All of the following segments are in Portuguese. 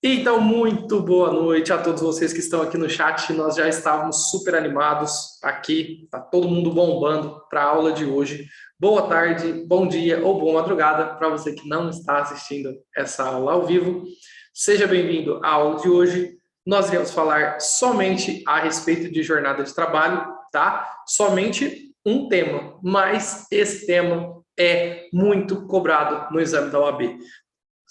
Então, muito boa noite a todos vocês que estão aqui no chat. Nós já estávamos super animados aqui, tá todo mundo bombando para a aula de hoje. Boa tarde, bom dia ou boa madrugada para você que não está assistindo essa aula ao vivo. Seja bem-vindo à aula de hoje. Nós iremos falar somente a respeito de jornada de trabalho, tá? Somente um tema, mas esse tema é muito cobrado no exame da OAB.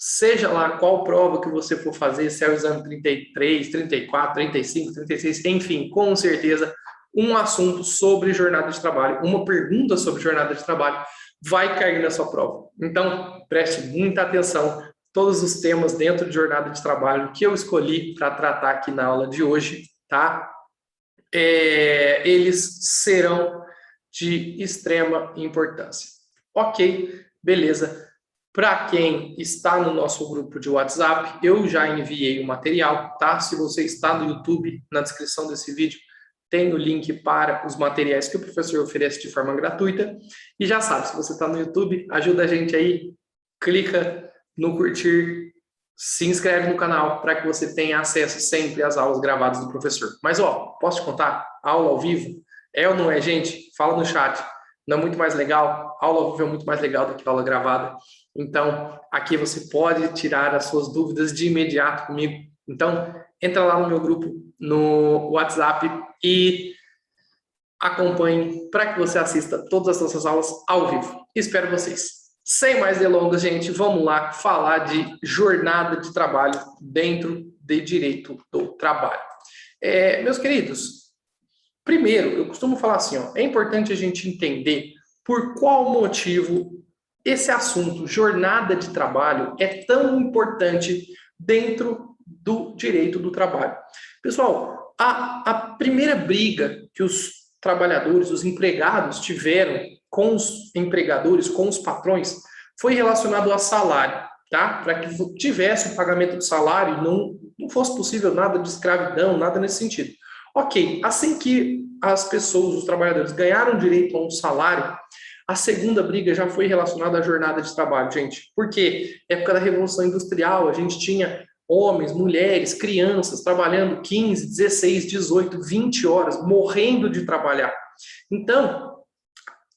Seja lá qual prova que você for fazer, se é o exame 33, 34, 35, 36, enfim, com certeza, um assunto sobre jornada de trabalho, uma pergunta sobre jornada de trabalho vai cair na sua prova. Então, preste muita atenção. Todos os temas dentro de jornada de trabalho que eu escolhi para tratar aqui na aula de hoje, tá? Eles serão de extrema importância. Ok, beleza. Para quem está no nosso grupo de WhatsApp, eu já enviei o material, tá? Se você está no YouTube, na descrição desse vídeo, tem o link para os materiais que o professor oferece de forma gratuita. E já sabe, se você está no YouTube, ajuda a gente aí, clica no curtir, se inscreve no canal para que você tenha acesso sempre às aulas gravadas do professor. Mas, ó, posso te contar? Aula ao vivo? É ou não é, gente? Fala no chat. Não é muito mais legal? Aula ao vivo é muito mais legal do que aula gravada. Então, aqui você pode tirar as suas dúvidas de imediato comigo. Então, entra lá no meu grupo, no WhatsApp e acompanhe para que você assista todas as nossas aulas ao vivo. Espero vocês. Sem mais delongas, gente, vamos lá falar de jornada de trabalho dentro de direito do trabalho. Meus queridos, primeiro, eu costumo falar assim, ó, é importante a gente entender por qual motivo esse assunto, jornada de trabalho, é tão importante dentro do direito do trabalho. Pessoal, a primeira briga que os trabalhadores, os empregados tiveram com os empregadores, com os patrões, foi relacionado a salário, tá? Para que tivesse o pagamento do salário e não fosse possível nada de escravidão, nada nesse sentido. Ok, assim que as pessoas, os trabalhadores, ganharam direito a um salário, a segunda briga já foi relacionada à jornada de trabalho, gente. Porque época da Revolução Industrial, a gente tinha homens, mulheres, crianças trabalhando 15, 16, 18, 20 horas, morrendo de trabalhar. Então,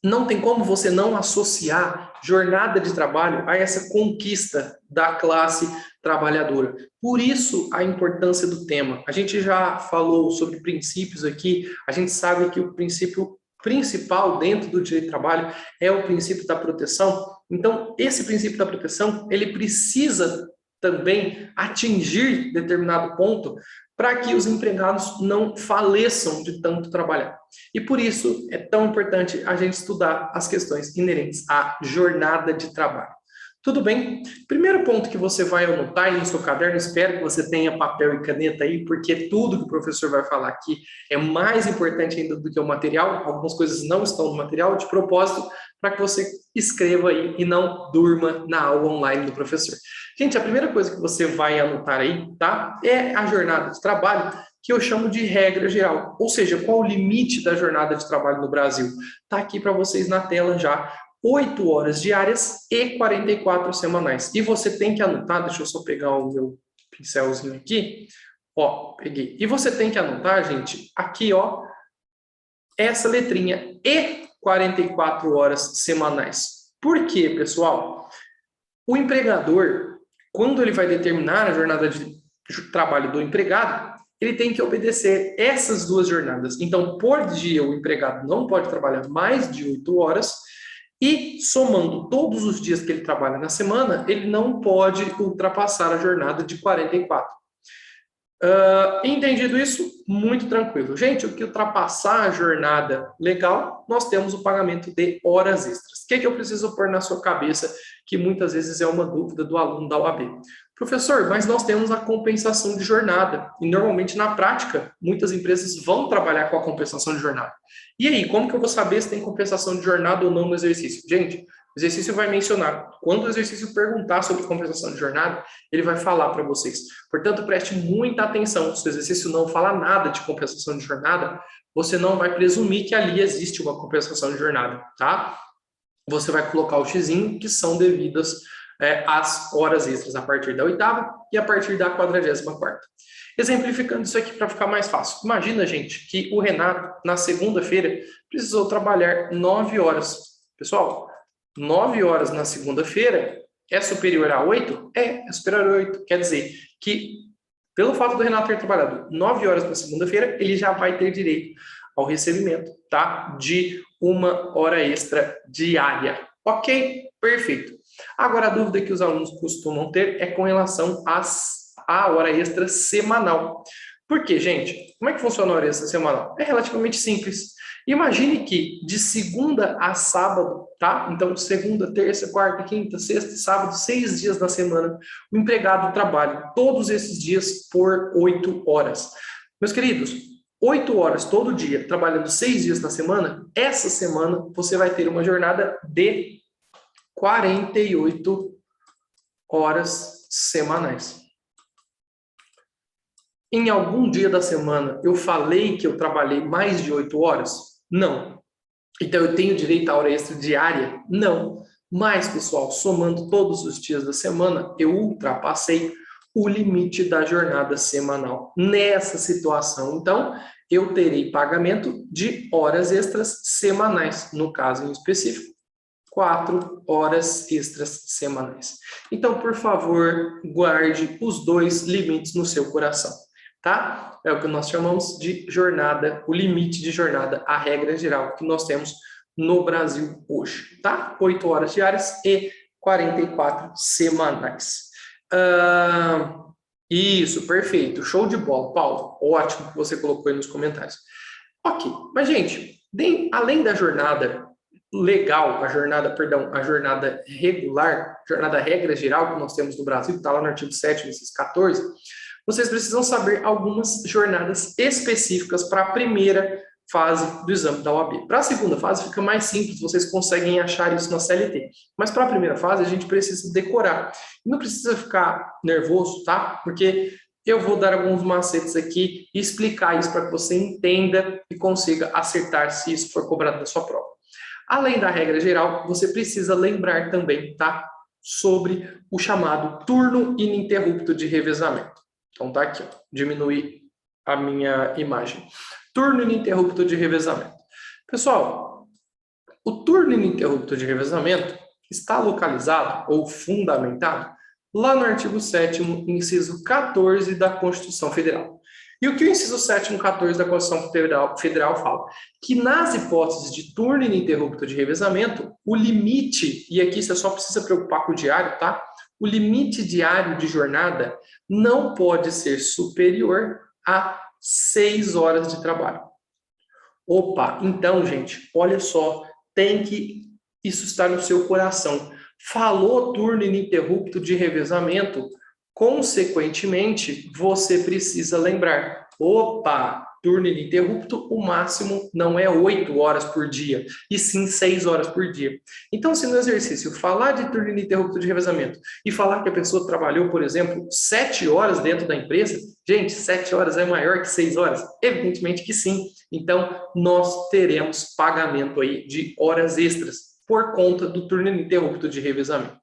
não tem como você não associar jornada de trabalho a essa conquista da classe trabalhadora. Por isso, a importância do tema. A gente já falou sobre princípios aqui, a gente sabe que o princípio principal dentro do direito do trabalho é o princípio da proteção. Então, esse princípio da proteção, ele precisa também atingir determinado ponto para que os empregados não faleçam de tanto trabalhar. E por isso é tão importante a gente estudar as questões inerentes à jornada de trabalho. Tudo bem? Primeiro ponto que você vai anotar aí no seu caderno, espero que você tenha papel e caneta aí, porque tudo que o professor vai falar aqui é mais importante ainda do que o material. Algumas coisas não estão no material, de propósito, para que você escreva aí e não durma na aula online do professor. Gente, a primeira coisa que você vai anotar aí, tá? É a jornada de trabalho, que eu chamo de regra geral. Ou seja, qual o limite da jornada de trabalho no Brasil? Tá aqui para vocês na tela já. 8 horas diárias e 44 semanais. E você tem que anotar, deixa eu só pegar o meu pincelzinho aqui. Ó, peguei. E você tem que anotar, gente, aqui, ó, essa letrinha e 44 horas semanais. Por quê, pessoal? O empregador, quando ele vai determinar a jornada de trabalho do empregado, ele tem que obedecer essas duas jornadas. Então, por dia, o empregado não pode trabalhar mais de 8 horas e, somando todos os dias que ele trabalha na semana, ele não pode ultrapassar a jornada de 44. Entendido isso? Muito tranquilo. Gente, o que ultrapassar a jornada legal, nós temos o pagamento de horas extras. O que eu preciso pôr na sua cabeça, que muitas vezes é uma dúvida do aluno da UAB? Professor, mas nós temos a compensação de jornada. E normalmente, na prática, muitas empresas vão trabalhar com a compensação de jornada. E aí, como que eu vou saber se tem compensação de jornada ou não no exercício? Gente, o exercício vai mencionar. Quando o exercício perguntar sobre compensação de jornada, ele vai falar para vocês. Portanto, preste muita atenção. Se o exercício não fala nada de compensação de jornada, você não vai presumir que ali existe uma compensação de jornada, tá? Você vai colocar o xizinho, que são devidas as horas extras a partir da 8ª e a partir da 44ª. Exemplificando isso aqui para ficar mais fácil. Imagina, gente, que o Renato, na segunda-feira, precisou trabalhar 9 horas. Pessoal, 9 horas na segunda-feira é superior a 8? É superior a 8. Quer dizer que, pelo fato do Renato ter trabalhado 9 horas na segunda-feira, ele já vai ter direito ao recebimento, tá? De 1 hora extra diária. Ok? Perfeito. Agora, a dúvida que os alunos costumam ter é com relação à hora extra semanal. Por quê, gente? Como é que funciona a hora extra semanal? É relativamente simples. Imagine que de segunda a sábado, tá? Então, segunda, terça, quarta, quinta, sexta e sábado, 6 dias na semana, o empregado trabalha todos esses dias por 8 horas. Meus queridos, 8 horas todo dia, trabalhando 6 dias na semana, essa semana você vai ter uma jornada de 48 horas semanais. Em algum dia da semana eu falei que eu trabalhei mais de 8 horas? Não. Então eu tenho direito à hora extra diária? Não. Mas, pessoal, somando todos os dias da semana, eu ultrapassei o limite da jornada semanal. Nessa situação, então, eu terei pagamento de horas extras semanais, no caso em específico, 4 horas extras semanais. Então, por favor, guarde os dois limites no seu coração, tá? É o que nós chamamos de jornada, o limite de jornada, a regra geral que nós temos no Brasil hoje, tá? 8 horas diárias e 44 semanais. Isso, perfeito, show de bola, Paulo. Ótimo que você colocou aí nos comentários. Ok, mas gente, além da jornada legal, a jornada regular, jornada regra geral que nós temos no Brasil, que está lá no artigo 7º, esses 14, vocês precisam saber algumas jornadas específicas para a primeira fase do exame da OAB. Para a segunda fase fica mais simples, vocês conseguem achar isso na CLT. Mas para a primeira fase a gente precisa decorar. Não precisa ficar nervoso, tá? Porque eu vou dar alguns macetes aqui e explicar isso para que você entenda e consiga acertar se isso for cobrado da sua prova. Além da regra geral, você precisa lembrar também, tá? Sobre o chamado turno ininterrupto de revezamento. Então tá aqui, ó, diminuir a minha imagem. Turno ininterrupto de revezamento. Pessoal, o turno ininterrupto de revezamento está localizado ou fundamentado lá no artigo 7º, inciso 14 da Constituição Federal. E o que o inciso 7º, 14 da Constituição Federal fala? Que nas hipóteses de turno ininterrupto de revezamento, o limite, e aqui você só precisa preocupar com o diário, tá? O limite diário de jornada não pode ser superior a 6 horas de trabalho. Opa, então, gente, olha só, tem que isso estar no seu coração. Falou turno ininterrupto de revezamento, consequentemente, você precisa lembrar, opa, turno ininterrupto, o máximo não é 8 horas por dia, e sim 6 horas por dia. Então, se no exercício falar de turno ininterrupto de revezamento e falar que a pessoa trabalhou, por exemplo, 7 horas dentro da empresa, gente, 7 horas é maior que 6 horas? Evidentemente que sim. Então, nós teremos pagamento aí de horas extras por conta do turno ininterrupto de revezamento.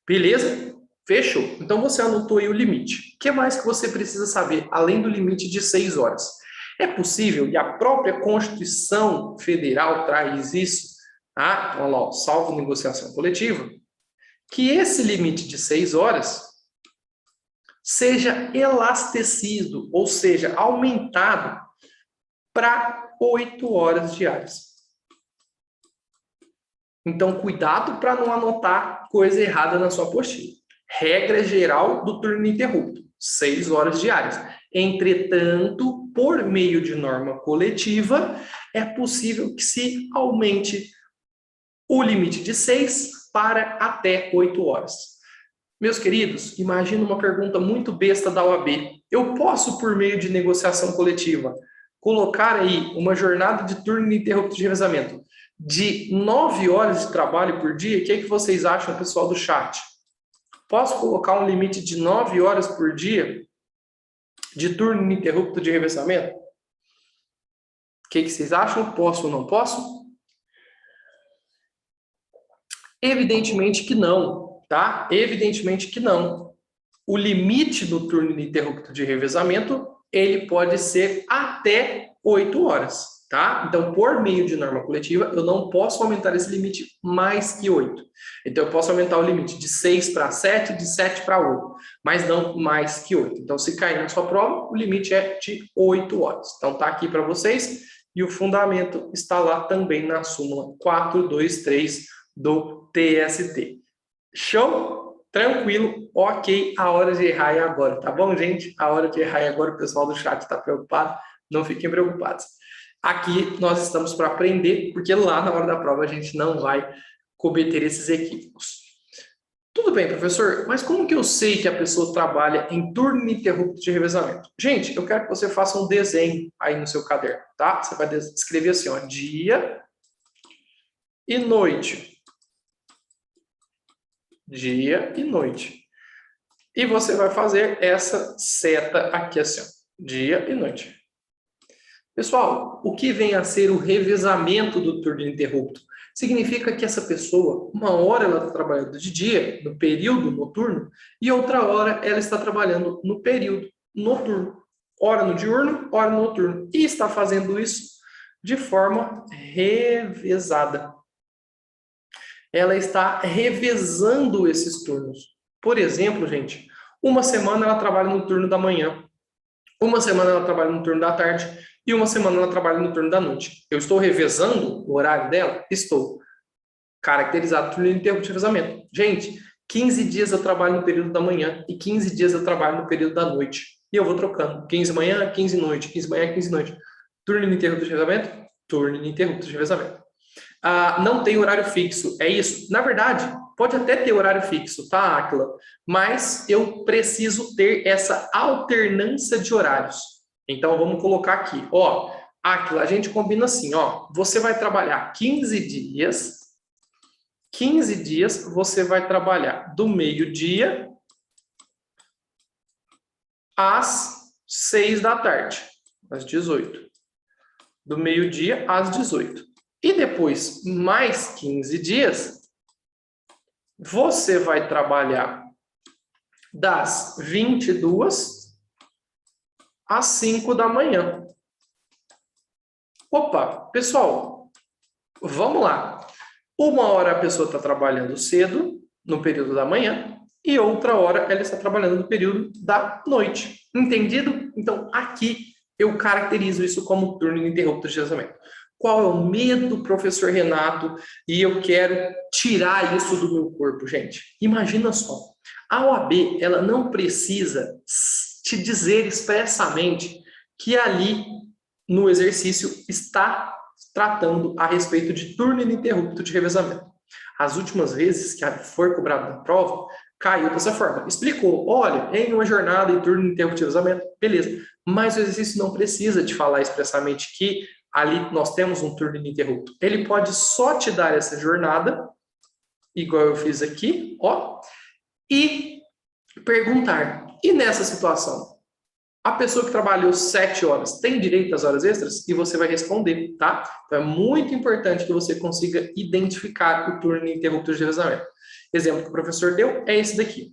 Beleza? Fechou? Então, você anotou aí o limite. O que mais que você precisa saber, além do limite de 6 horas? É possível, e a própria Constituição Federal traz isso, tá? Olha lá, salvo negociação coletiva, que esse limite de 6 horas seja elastecido, ou seja, aumentado para 8 horas diárias. Então, cuidado para não anotar coisa errada na sua apostila. Regra geral do turno ininterrupto, 6 horas diárias. Entretanto, por meio de norma coletiva, é possível que se aumente o limite de 6 para até 8 horas. Meus queridos, imagina uma pergunta muito besta da OAB. Eu posso, por meio de negociação coletiva, colocar aí uma jornada de turno ininterrupto de revezamento de 9 horas de trabalho por dia? O que é que vocês acham, pessoal do chat? Posso colocar um limite de 9 horas por dia de turno ininterrupto de revezamento? O que vocês acham? Posso ou não posso? Evidentemente que não. tá? Evidentemente que não. O limite do turno ininterrupto de revezamento, ele pode ser até 8 horas, tá? Então, por meio de norma coletiva, eu não posso aumentar esse limite mais que 8. Então, eu posso aumentar o limite de 6 para 7, de 7 para 8, mas não mais que 8. Então, se cair na sua prova, o limite é de 8 horas. Então, tá aqui para vocês e o fundamento está lá também na súmula 423 do TST. Show? Tranquilo, ok, a hora de errar é agora, tá bom, gente? A hora de errar é agora, o pessoal do chat está preocupado, não fiquem preocupados. Aqui nós estamos para aprender, porque lá na hora da prova a gente não vai cometer esses equívocos. Tudo bem, professor, mas como que eu sei que a pessoa trabalha em turno ininterrupto de revezamento? Gente, eu quero que você faça um desenho aí no seu caderno, tá? Você vai escrever assim, ó, dia e noite. Dia e noite. E você vai fazer essa seta aqui assim, ó, dia e noite. Pessoal, o que vem a ser o revezamento do turno ininterrupto? Significa que essa pessoa, uma hora ela está trabalhando de dia, no período noturno, e outra hora ela está trabalhando no período noturno. Hora no diurno, hora no noturno. E está fazendo isso de forma revezada. Ela está revezando esses turnos. Por exemplo, gente, uma semana ela trabalha no turno da manhã, uma semana ela trabalha no turno da tarde e uma semana ela trabalha no turno da noite. Eu estou revezando o horário dela? Estou. Caracterizado turno ininterrupto de revezamento. Gente, 15 dias eu trabalho no período da manhã e 15 dias eu trabalho no período da noite. E eu vou trocando. 15 manhã, 15 noite, 15 manhã, 15 noite. Turno ininterrupto de revezamento? Turno ininterrupto de revezamento. Não tem horário fixo, é isso? Na verdade, pode até ter horário fixo, tá, Áquila? Mas eu preciso ter essa alternância de horários. Então, vamos colocar aqui, ó, Áquila, a gente combina assim, ó, você vai trabalhar 15 dias você vai trabalhar do meio-dia às 6 da tarde, às 18. Do meio-dia às 18. E depois, mais 15 dias, você vai trabalhar das 22 às 5 da manhã. Opa, pessoal, vamos lá. Uma hora a pessoa está trabalhando cedo, no período da manhã, e outra hora ela está trabalhando no período da noite. Entendido? Então, aqui eu caracterizo isso como turno ininterrupto de revezamento. Qual é o medo do professor Renato? E eu quero tirar isso do meu corpo, gente. Imagina só, a OAB ela não precisa te dizer expressamente que ali no exercício está tratando a respeito de turno ininterrupto de revezamento. As últimas vezes que foi cobrado na prova, caiu dessa forma. Explicou, olha, em uma jornada em turno ininterrupto de revezamento, beleza. Mas o exercício não precisa te falar expressamente que ali nós temos um turno ininterrupto. Ele pode só te dar essa jornada, igual eu fiz aqui, ó, e perguntar, e nessa situação? A pessoa que trabalhou 7 horas tem direito às horas extras? E você vai responder, tá? Então é muito importante que você consiga identificar o turno ininterrupto de revezamento. Exemplo que o professor deu é esse daqui.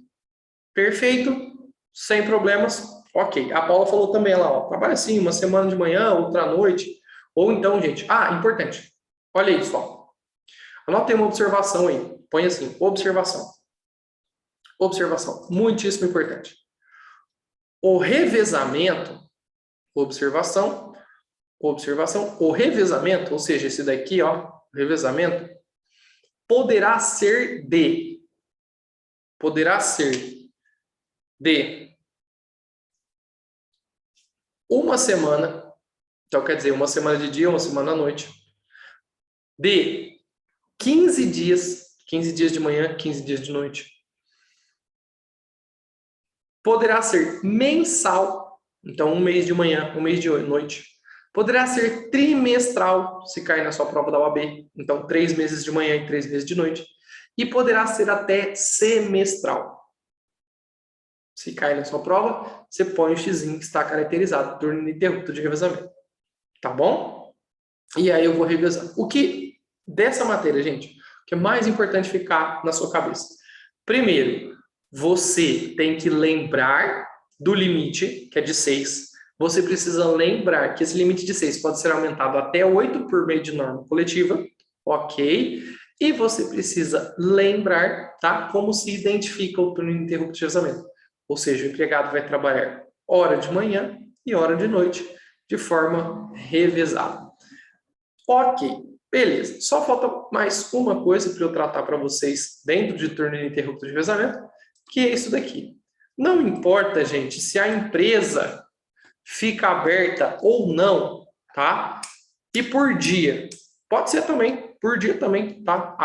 Perfeito, sem problemas, ok. A Paula falou também lá, ó, trabalha assim, uma semana de manhã, outra à noite. Ou então, gente, importante, olha isso, ó. Anota aí uma observação aí, põe assim, observação. Observação, muitíssimo importante. O revezamento, observação, o revezamento, ou seja, esse daqui, ó, revezamento, poderá ser de uma semana, então quer dizer, uma semana de dia, uma semana à noite, de 15 dias de manhã, 15 dias de noite. Poderá ser mensal, então um mês de manhã, um mês de noite. Poderá ser trimestral, se cair na sua prova da OAB, então 3 meses de manhã e 3 meses de noite. E poderá ser até semestral. Se cair na sua prova, você põe o X que está caracterizado, turno ininterrupto de revezamento. Tá bom? E aí eu vou revezar. O que dessa matéria, gente, o que é mais importante ficar na sua cabeça? Primeiro, você tem que lembrar do limite, que é de 6. Você precisa lembrar que esse limite de 6 pode ser aumentado até 8 por meio de norma coletiva, ok? E você precisa lembrar, tá, como se identifica o turno ininterrupto de revezamento. Ou seja, o empregado vai trabalhar hora de manhã e hora de noite, de forma revezada. Ok, beleza. Só falta mais uma coisa para eu tratar para vocês dentro de turno ininterrupto de revezamento, que é isso daqui. Não importa, gente, se a empresa fica aberta ou não, tá? E por dia. Pode ser também, por dia também, tá?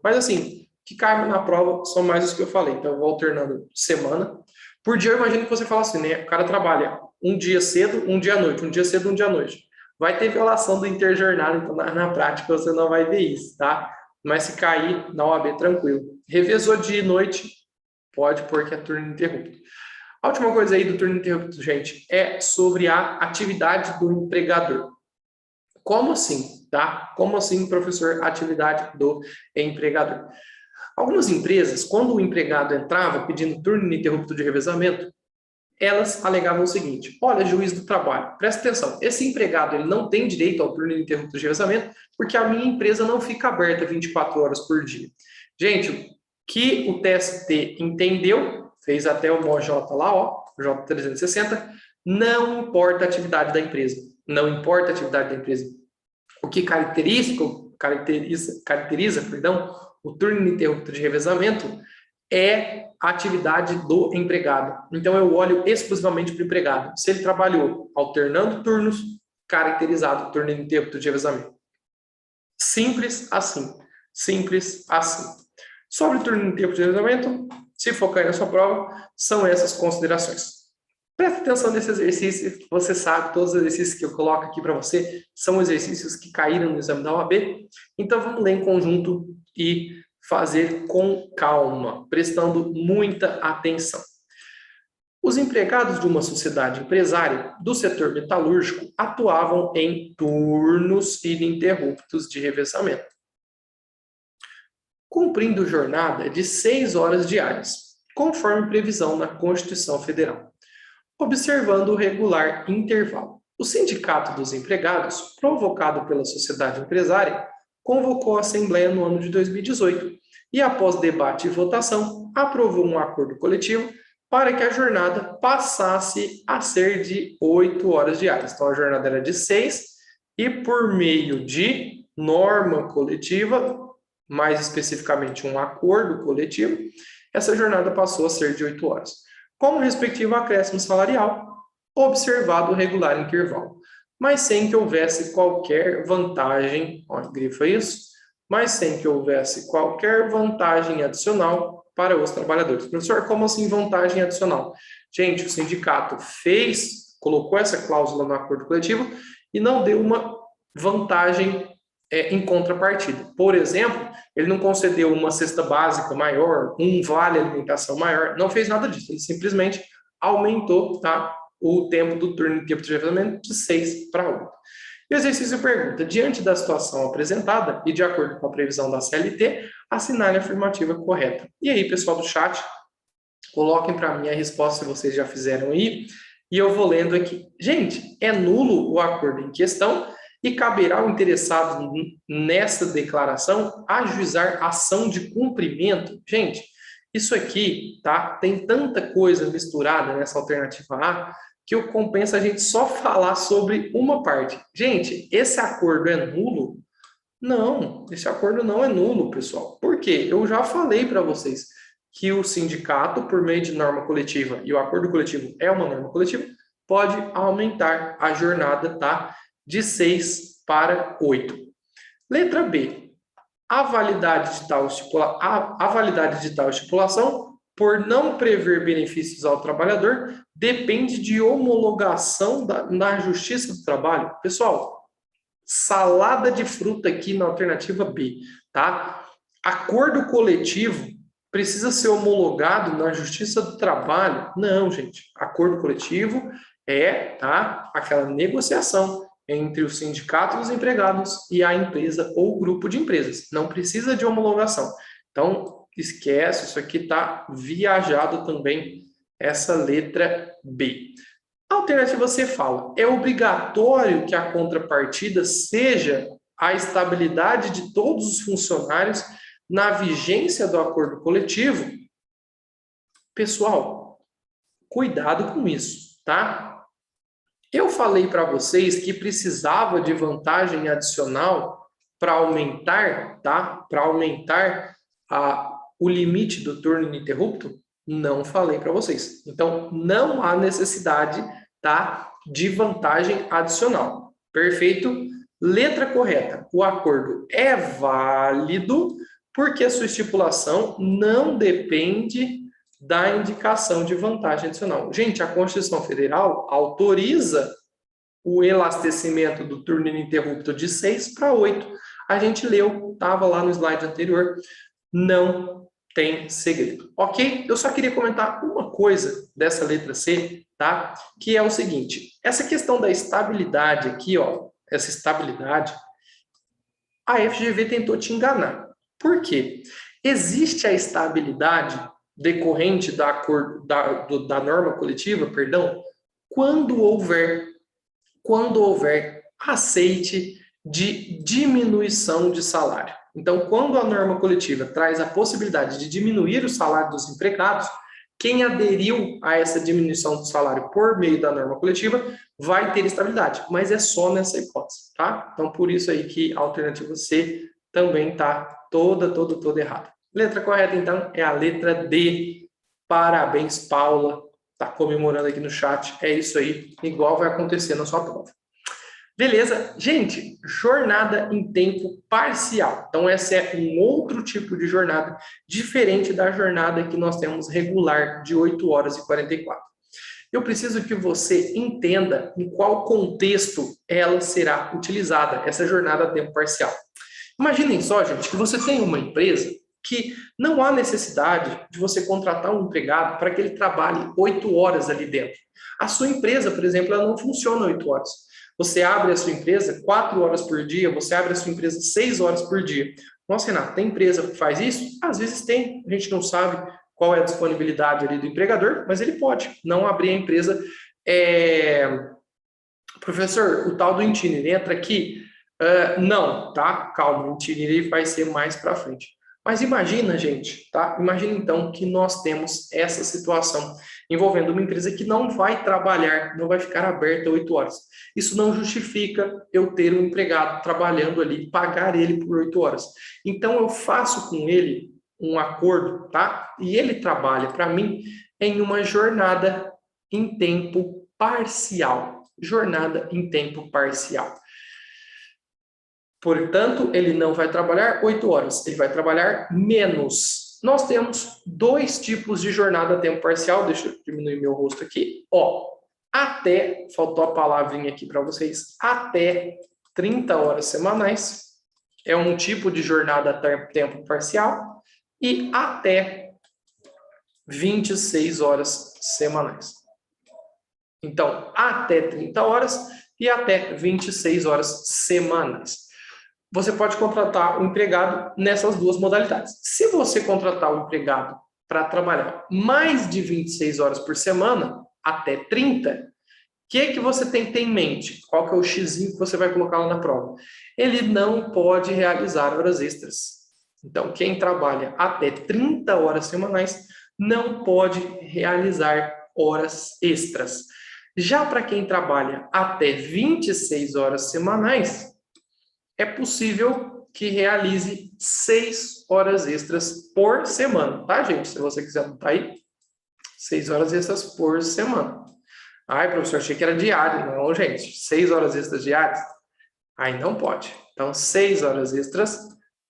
Mas assim, que cai na prova são mais os que eu falei. Então, eu vou alternando semana. Por dia, eu imagino que você fala assim, né? O cara trabalha um dia cedo, um dia à noite, um dia cedo, um dia à noite. Vai ter violação do interjornado, então na prática você não vai ver isso, tá? Mas se cair na OAB, tranquilo. Revezou dia e noite, pode pôr que é turno ininterrupto. A última coisa aí do turno ininterrupto, gente, é sobre a atividade do empregador. Como assim, tá? Como assim, professor, atividade do empregador? Algumas empresas, quando o empregado entrava pedindo turno ininterrupto de revezamento, elas alegavam o seguinte: olha, juiz do trabalho, presta atenção, esse empregado ele não tem direito ao turno ininterrupto de revezamento porque a minha empresa não fica aberta 24 horas por dia. Gente, o que o TST entendeu, fez até o MOJ lá, ó, J360, não importa a atividade da empresa. Não importa a atividade da empresa. O que caracteriza o turno ininterrupto de revezamento é a atividade do empregado. Então, eu olho exclusivamente para o empregado. Se ele trabalhou alternando turnos, caracterizado turno ininterrupto de revezamento. Simples assim. Simples assim. Sobre o turno ininterrupto de revezamento, se focar na sua prova, são essas considerações. Presta atenção nesse exercício, você sabe, todos os exercícios que eu coloco aqui para você são exercícios que caíram no exame da OAB. Então, vamos ler em conjunto e fazer com calma, prestando muita atenção. Os empregados de uma sociedade empresária do setor metalúrgico atuavam em turnos ininterruptos de revezamento, cumprindo jornada de 6 horas diárias, conforme previsão na Constituição Federal, observando o regular intervalo. O Sindicato dos Empregados, provocado pela sociedade empresária, convocou a Assembleia no ano de 2018 e, após debate e votação, aprovou um acordo coletivo para que a jornada passasse a ser de 8 horas diárias. Então, a jornada era de 6 e, por meio de norma coletiva, mais especificamente um acordo coletivo, essa jornada passou a ser de 8 horas. Com o respectivo acréscimo salarial, observado o regular intervalo, mas sem que houvesse qualquer vantagem, olha, grifa isso, mas sem que houvesse qualquer vantagem adicional para os trabalhadores. Professor, como assim vantagem adicional? Gente, o sindicato colocou essa cláusula no acordo coletivo e não deu uma vantagem em contrapartida. Por exemplo, ele não concedeu uma cesta básica maior, um vale alimentação maior, não fez nada disso, ele simplesmente aumentou, tá, o tempo do turno ininterrupto de revezamento de 6 para 8. E o exercício pergunta: diante da situação apresentada e de acordo com a previsão da CLT, assinale a afirmativa correta. E aí, pessoal do chat, coloquem para mim a resposta se vocês já fizeram aí, e eu vou lendo aqui. Gente, é nulo o acordo em questão e caberá ao interessado nessa declaração ajuizar ação de cumprimento. Gente, isso aqui, tá? Tem tanta coisa misturada nessa alternativa A que eu compensa a gente só falar sobre uma parte. Gente, esse acordo é nulo? Não, esse acordo não é nulo, pessoal. Por quê? Eu já falei para vocês que o sindicato, por meio de norma coletiva, e o acordo coletivo é uma norma coletiva, pode aumentar a jornada, tá? De 6 para 8. Letra B. A validade de tal estipulação, por não prever benefícios ao trabalhador, depende de homologação na Justiça do Trabalho. Pessoal, salada de fruta aqui na alternativa B, tá? Acordo coletivo precisa ser homologado na Justiça do Trabalho? Não, gente. Acordo coletivo tá, aquela negociação entre o sindicato dos empregados e a empresa ou grupo de empresas. Não precisa de homologação. Então, esquece, isso aqui está viajado também, essa letra B. A alternativa C fala, é obrigatório que a contrapartida seja a estabilidade de todos os funcionários na vigência do acordo coletivo? Pessoal, cuidado com isso, tá? Eu falei para vocês que precisava de vantagem adicional para aumentar, tá? Para aumentar o limite do turno ininterrupto? Não falei para vocês. Então, não há necessidade, tá, de vantagem adicional. Perfeito? Letra correta. O acordo é válido porque a sua estipulação não depende da indicação de vantagem adicional. Gente, a Constituição Federal autoriza o elastecimento do turno ininterrupto de 6 para 8. A gente leu, estava lá no slide anterior, não tem segredo, ok? Eu só queria comentar uma coisa dessa letra C, tá? Que é o seguinte, essa questão da estabilidade aqui, ó, essa estabilidade, a FGV tentou te enganar. Por quê? Existe a estabilidade decorrente da norma coletiva, perdão, quando houver aceite de diminuição de salário. Então, quando a norma coletiva traz a possibilidade de diminuir o salário dos empregados, quem aderiu a essa diminuição do salário por meio da norma coletiva vai ter estabilidade, mas é só nessa hipótese, tá? Então, por isso aí que a alternativa C também está toda errada. Letra correta, então, é a letra D. Parabéns, Paula. Está comemorando aqui no chat. É isso aí. Igual vai acontecer na sua prova. Beleza? Gente, jornada em tempo parcial. Então, essa é um outro tipo de jornada, diferente da jornada que nós temos regular de 8 horas e 44. Eu preciso que você entenda em qual contexto ela será utilizada, essa jornada a tempo parcial. Imaginem só, gente, que você tem uma empresa que não há necessidade de você contratar um empregado para que ele trabalhe 8 horas ali dentro. A sua empresa, por exemplo, ela não funciona 8 horas. Você abre a sua empresa 4 horas por dia, você abre a sua empresa 6 horas por dia. Nossa, Renato, tem empresa que faz isso? Às vezes tem, a gente não sabe qual é a disponibilidade ali do empregador, mas ele pode não abrir a empresa. Professor, o tal do Intinere entra aqui? Não, tá? Calma, o Intinere vai ser mais para frente. Mas imagina, gente, tá? Imagina então que nós temos essa situação envolvendo uma empresa que não vai trabalhar, não vai ficar aberta 8 horas. Isso não justifica eu ter um empregado trabalhando ali, pagar ele por 8 horas. Então eu faço com ele um acordo, tá? E ele trabalha para mim em uma jornada em tempo parcial. Jornada em tempo parcial. Portanto, ele não vai trabalhar 8 horas, ele vai trabalhar menos. Nós temos 2 tipos de jornada a tempo parcial, deixa eu diminuir meu rosto aqui. Ó, até, faltou a palavrinha aqui para vocês, até 30 horas semanais, é um tipo de jornada a tempo parcial, e até 26 horas semanais. Então, até 30 horas e até 26 horas semanais. Você pode contratar um empregado nessas 2 modalidades. Se você contratar um empregado para trabalhar mais de 26 horas por semana, até 30, o que você tem que ter em mente? Qual que é o xizinho que você vai colocar lá na prova? Ele não pode realizar horas extras. Então, quem trabalha até 30 horas semanais não pode realizar horas extras. Já para quem trabalha até 26 horas semanais, é possível que realize 6 horas extras por semana, tá, gente? Se você quiser anotar aí, 6 horas extras por semana. Ai, professor, achei que era diário. Não, gente, 6 horas extras diárias? Aí não pode. Então, 6 horas extras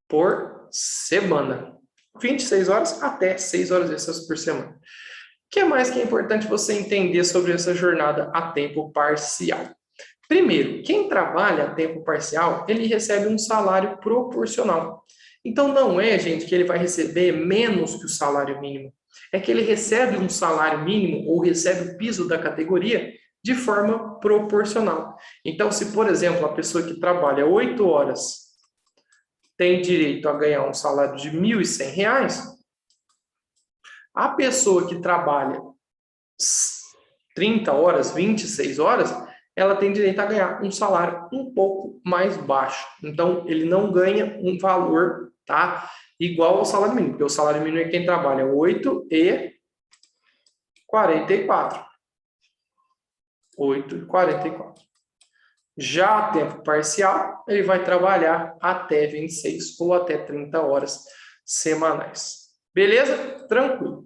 por semana. 26 horas até 6 horas extras por semana. O que mais que é importante você entender sobre essa jornada a tempo parcial? Primeiro, quem trabalha a tempo parcial, ele recebe um salário proporcional. Então, não é, gente, que ele vai receber menos que o salário mínimo. É que ele recebe um salário mínimo ou recebe o piso da categoria de forma proporcional. Então, se, por exemplo, a pessoa que trabalha 8 horas tem direito a ganhar um salário de R$ 1.100, A pessoa que trabalha 30 horas, 26 horas, ela tem direito a ganhar um salário um pouco mais baixo. Então, ele não ganha um valor, tá, igual ao salário mínimo, porque o salário mínimo é quem trabalha 8,44. 8,44. Já a tempo parcial, ele vai trabalhar até 26 ou até 30 horas semanais. Beleza? Tranquilo.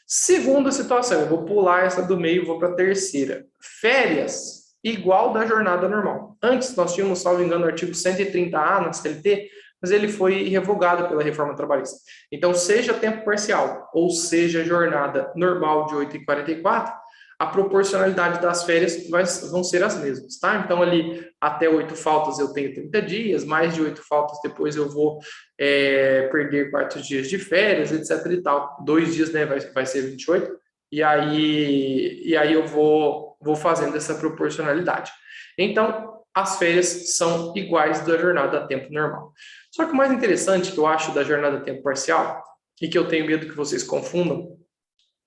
Segunda situação, eu vou pular essa do meio e vou para a terceira. Férias, igual da jornada normal. Antes, nós tínhamos, salvo engano, o artigo 130A na CLT, mas ele foi revogado pela reforma trabalhista. Então, seja tempo parcial ou seja jornada normal de 8,44, a proporcionalidade das férias vão ser as mesmas, tá? Então, ali, até 8 faltas eu tenho 30 dias, mais de 8 faltas depois eu vou perder 4 dias de férias, etc e tal. 2 dias, né, vai ser 28, e aí eu vou fazendo essa proporcionalidade. Então, as férias são iguais da jornada a tempo normal. Só que o mais interessante que eu acho da jornada a tempo parcial, e que eu tenho medo que vocês confundam,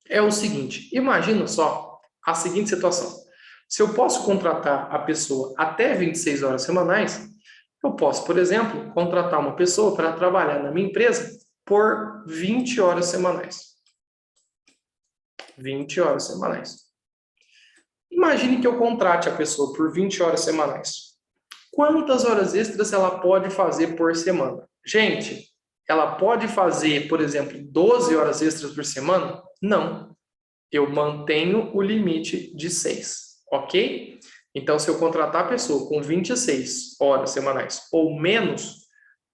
é o seguinte: imagina só a seguinte situação. Se eu posso contratar a pessoa até 26 horas semanais, eu posso, por exemplo, contratar uma pessoa para trabalhar na minha empresa por 20 horas semanais. 20 horas semanais. Imagine que eu contrate a pessoa por 20 horas semanais. Quantas horas extras ela pode fazer por semana? Gente, ela pode fazer, por exemplo, 12 horas extras por semana? Não. Eu mantenho o limite de 6, ok? Então, se eu contratar a pessoa com 26 horas semanais ou menos,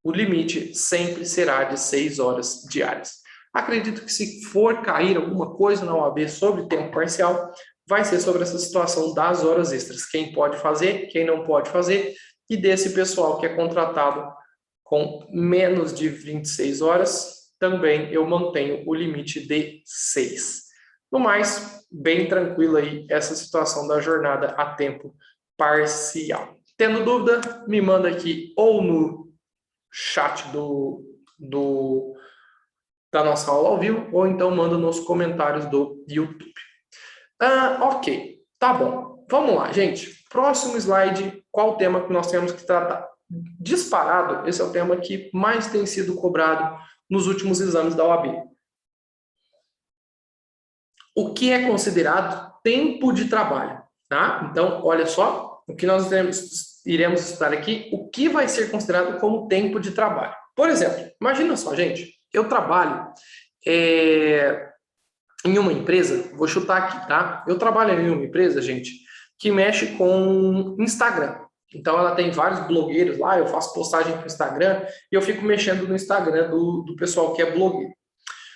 o limite sempre será de 6 horas diárias. Acredito que se for cair alguma coisa na OAB sobre tempo parcial, vai ser sobre essa situação das horas extras. Quem pode fazer, quem não pode fazer, e desse pessoal que é contratado com menos de 26 horas, também eu mantenho o limite de 6. No mais, bem tranquilo aí essa situação da jornada a tempo parcial. Tendo dúvida, me manda aqui ou no chat da nossa aula ao vivo, ou então manda nos comentários do YouTube. Ok, tá bom. Vamos lá, gente. Próximo slide, qual o tema que nós temos que tratar? Disparado, esse é o tema que mais tem sido cobrado nos últimos exames da OAB. O que é considerado tempo de trabalho, tá? Então, olha só, o que nós iremos estudar aqui, o que vai ser considerado como tempo de trabalho. Por exemplo, imagina só, gente, eu trabalho em uma empresa, vou chutar aqui, tá? Eu trabalho em uma empresa, gente, que mexe com Instagram. Então, ela tem vários blogueiros lá, eu faço postagem para o Instagram e eu fico mexendo no Instagram do pessoal que é blogueiro.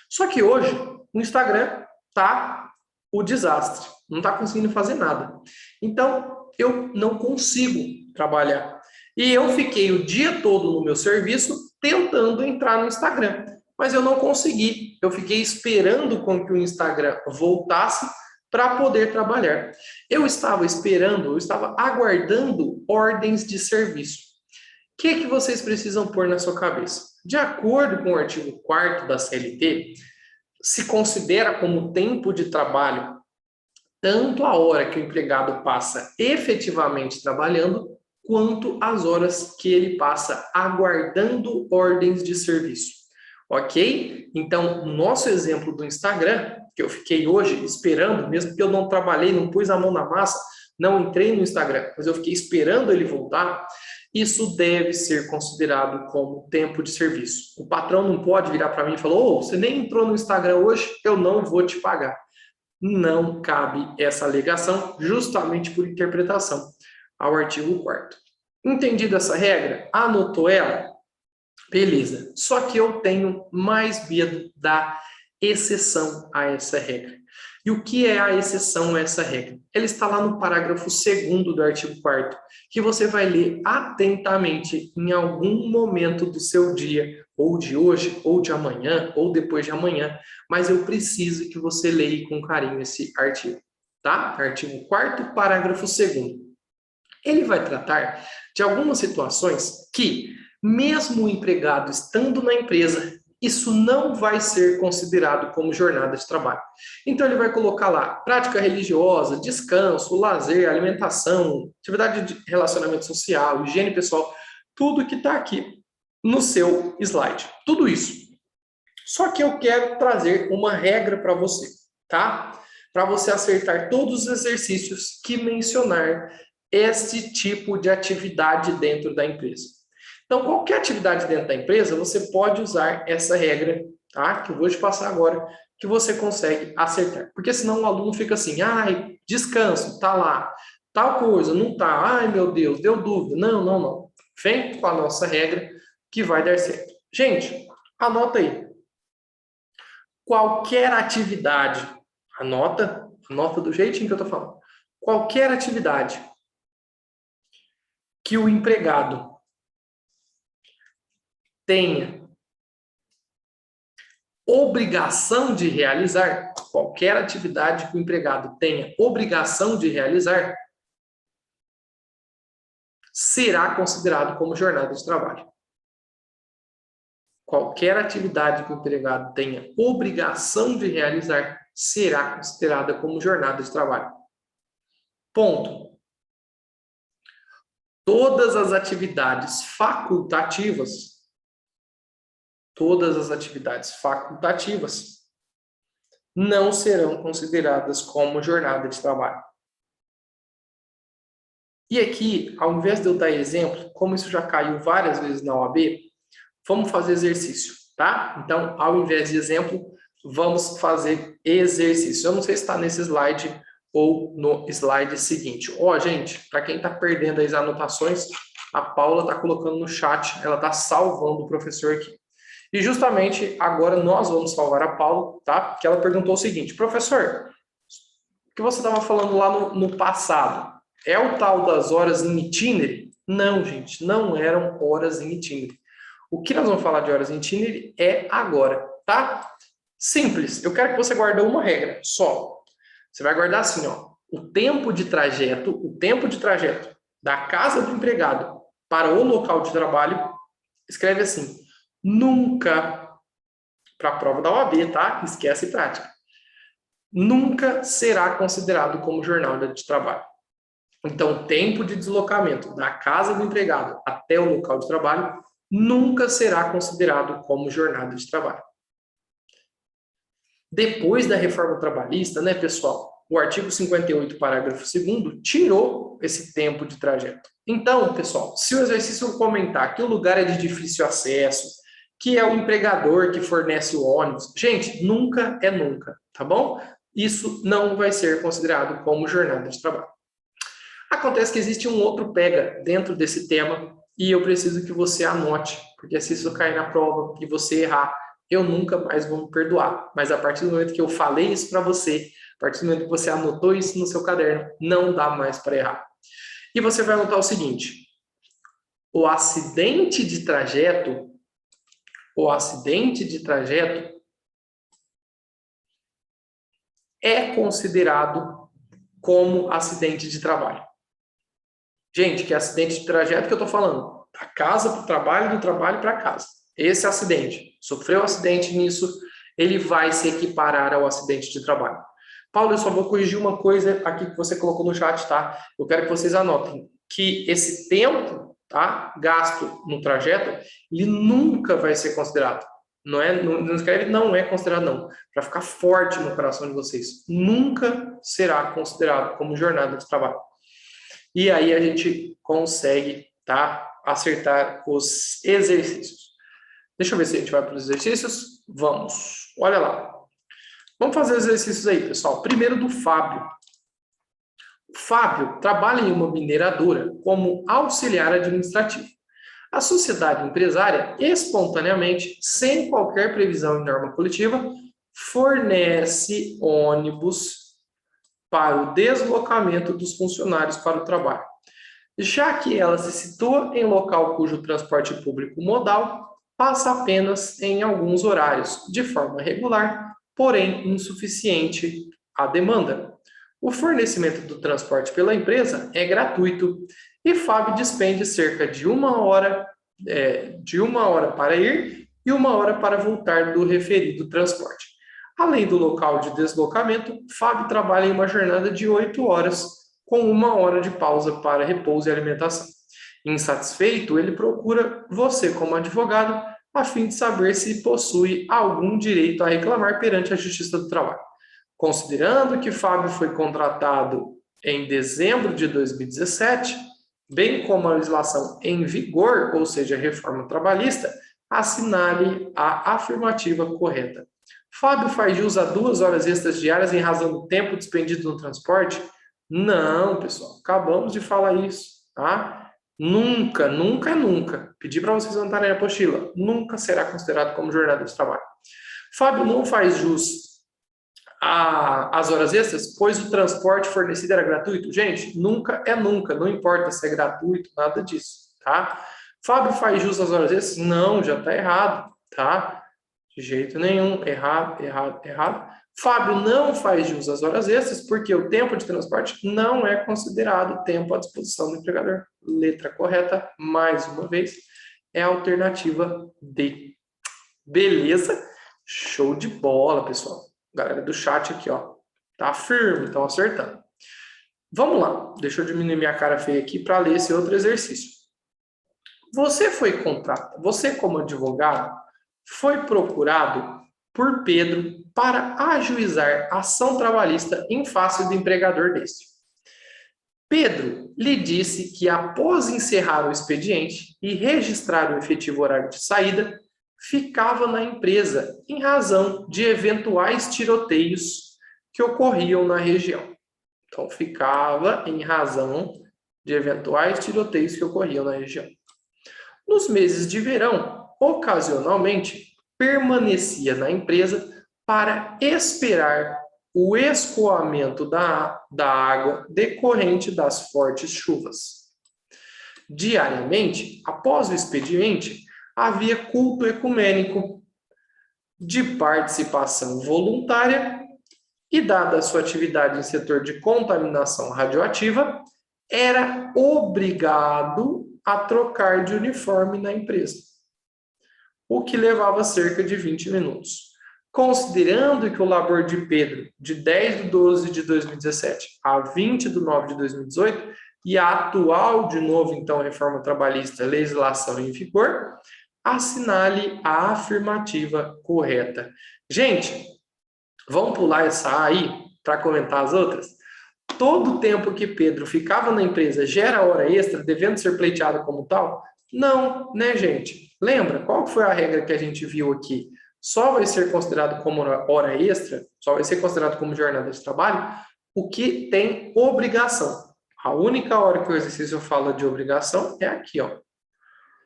Só que hoje, o Instagram tá o desastre, não está conseguindo fazer nada. Então, eu não consigo trabalhar. E eu fiquei o dia todo no meu serviço tentando entrar no Instagram, mas eu não consegui. Eu fiquei esperando com que o Instagram voltasse para poder trabalhar. Eu estava esperando, eu estava aguardando ordens de serviço. O que vocês precisam pôr na sua cabeça? De acordo com o artigo 4º da CLT, se considera como tempo de trabalho tanto a hora que o empregado passa efetivamente trabalhando, quanto as horas que ele passa aguardando ordens de serviço. Ok? Então, no nosso exemplo do Instagram, que eu fiquei hoje esperando, mesmo que eu não trabalhei, não pus a mão na massa, não entrei no Instagram, mas eu fiquei esperando ele voltar, isso deve ser considerado como tempo de serviço. O patrão não pode virar para mim e falar: "Ô, você nem entrou no Instagram hoje, eu não vou te pagar." Não cabe essa alegação, justamente por interpretação ao artigo 4º. Entendida essa regra? Anotou ela? Beleza. Só que eu tenho mais medo da exceção a essa regra. E o que é a exceção a essa regra? Ela está lá no parágrafo 2º do artigo 4º, que você vai ler atentamente em algum momento do seu dia, ou de hoje, ou de amanhã, ou depois de amanhã, mas eu preciso que você leia com carinho esse artigo, tá? Artigo 4º, parágrafo 2º. Ele vai tratar de algumas situações que, mesmo o empregado estando na empresa isso não vai ser considerado como jornada de trabalho. Então, ele vai colocar lá prática religiosa, descanso, lazer, alimentação, atividade de relacionamento social, higiene pessoal, tudo que está aqui no seu slide. Tudo isso. Só que eu quero trazer uma regra para você, tá? Para você acertar todos os exercícios que mencionar esse tipo de atividade dentro da empresa. Então, qualquer atividade dentro da empresa, você pode usar essa regra, tá? Que eu vou te passar agora, que você consegue acertar. Porque senão o aluno fica assim, ai, descanso, tá lá. Tal coisa, não tá. Ai, meu Deus, deu dúvida. Não, não, não. Vem com a nossa regra que vai dar certo. Gente, anota aí. Qualquer atividade, anota do jeitinho que eu tô falando. Qualquer atividade que o empregado tenha obrigação de realizar, qualquer atividade que o empregado tenha obrigação de realizar, será considerado como jornada de trabalho. Qualquer atividade que o empregado tenha obrigação de realizar, será considerada como jornada de trabalho. Ponto. Todas as atividades facultativas não serão consideradas como jornada de trabalho. E aqui, ao invés de eu dar exemplo, como isso já caiu várias vezes na OAB, vamos fazer exercício, tá? Então, ao invés de exemplo, vamos fazer exercício. Eu não sei se está nesse slide ou no slide seguinte. Ó, gente, para quem está perdendo as anotações, a Paula está colocando no chat, ela está salvando o professor aqui. E justamente agora nós vamos salvar a Paula, tá? Porque ela perguntou o seguinte, professor, o que você estava falando lá no passado, é o tal das horas em itinerário? Não, gente, não eram horas em itinerário. O que nós vamos falar de horas em itinerário é agora, tá? Simples, eu quero que você guarde uma regra só. Você vai guardar assim, ó, o tempo de trajeto da casa do empregado para o local de trabalho, escreve assim, nunca, para a prova da OAB, tá? Esquece prática. Nunca será considerado como jornada de trabalho. Então, o tempo de deslocamento da casa do empregado até o local de trabalho nunca será considerado como jornada de trabalho. Depois da reforma trabalhista, né, pessoal, o artigo 58, parágrafo 2º, tirou esse tempo de trajeto. Então, pessoal, se o exercício comentar que o lugar é de difícil acesso, que é o empregador que fornece o ônibus, gente, nunca é nunca, tá bom? Isso não vai ser considerado como jornada de trabalho. Acontece que existe um outro pega dentro desse tema e eu preciso que você anote, porque se isso cair na prova e você errar, eu nunca mais vou me perdoar. Mas a partir do momento que eu falei isso para você, a partir do momento que você anotou isso no seu caderno, não dá mais para errar. E você vai anotar o seguinte, o acidente de trajeto é considerado como acidente de trabalho. Gente, que acidente de trajeto que eu estou falando? Da casa para o trabalho, do trabalho para casa. Esse acidente, sofreu acidente nisso, ele vai se equiparar ao acidente de trabalho. Paulo, eu só vou corrigir uma coisa aqui que você colocou no chat, tá? Eu quero que vocês anotem que esse tempo, tá, gasto no trajeto, ele nunca vai ser considerado. Não escreve não é considerado não, para ficar forte no coração de vocês. Nunca será considerado como jornada de trabalho. E aí a gente consegue, tá, acertar os exercícios. Deixa eu ver se a gente vai para os exercícios. Vamos. Olha lá. Vamos fazer os exercícios aí, pessoal. Primeiro do Fábio. O Fábio trabalha em uma mineradora como auxiliar administrativo. A sociedade empresária, espontaneamente, sem qualquer previsão em norma coletiva, fornece ônibus para o deslocamento dos funcionários para o trabalho. Já que ela se situa em local cujo transporte público modal passa apenas em alguns horários, de forma regular, porém insuficiente à demanda. O fornecimento do transporte pela empresa é gratuito e Fábio despende cerca de uma hora para ir e 1 hora para voltar do referido transporte. Além do local de deslocamento, Fábio trabalha em uma jornada de 8 horas, com 1 hora de pausa para repouso e alimentação. Insatisfeito, ele procura você como advogado, a fim de saber se possui algum direito a reclamar perante a Justiça do Trabalho. Considerando que Fábio foi contratado em dezembro de 2017, bem como a legislação em vigor, ou seja, a reforma trabalhista, assinale a afirmativa correta. Fábio faz jus a 2 horas extras diárias em razão do tempo despendido no transporte? Não, pessoal, acabamos de falar isso, tá? Nunca, nunca, nunca, pedi para vocês anotarem na apostila, nunca será considerado como jornada de trabalho. Fábio não faz jus às horas extras, pois o transporte fornecido era gratuito? Gente, nunca é nunca, não importa se é gratuito, nada disso, tá? Fábio faz jus às horas extras? Não, já está errado, tá? De jeito nenhum, errado, errado, errado. Fábio não faz jus às horas extras porque o tempo de transporte não é considerado tempo à disposição do empregador. Letra correta, mais uma vez, é a alternativa D. Beleza? Show de bola, pessoal. Galera do chat aqui, ó, tá firme, estão acertando. Vamos lá, deixa eu diminuir minha cara feia aqui para ler esse outro exercício. Você como advogado, foi procurado por Pedro para ajuizar ação trabalhista em face do empregador deste. Pedro lhe disse que após encerrar o expediente e registrar o efetivo horário de saída, ficava na empresa em razão de eventuais tiroteios que ocorriam na região. Então, ficava em razão de eventuais tiroteios que ocorriam na região. Nos meses de verão, ocasionalmente, permanecia na empresa para esperar o escoamento da água decorrente das fortes chuvas. Diariamente, após o expediente, havia culto ecumênico de participação voluntária e, dada a sua atividade em setor de contaminação radioativa, era obrigado a trocar de uniforme na empresa, o que levava cerca de 20 minutos. Considerando que o labor de Pedro, de 10 de 12 de 2017 a 20 de 9 de 2018, e a atual, de novo, então, reforma trabalhista, legislação em vigor, assinale a afirmativa correta. Gente, vamos pular essa aí para comentar as outras? Todo o tempo que Pedro ficava na empresa gera hora extra, devendo ser pleiteado como tal? Não, né, gente? Lembra? Qual foi a regra que a gente viu aqui? Só vai ser considerado como hora extra, só vai ser considerado como jornada de trabalho, o que tem obrigação. A única hora que o exercício fala de obrigação é aqui, ó.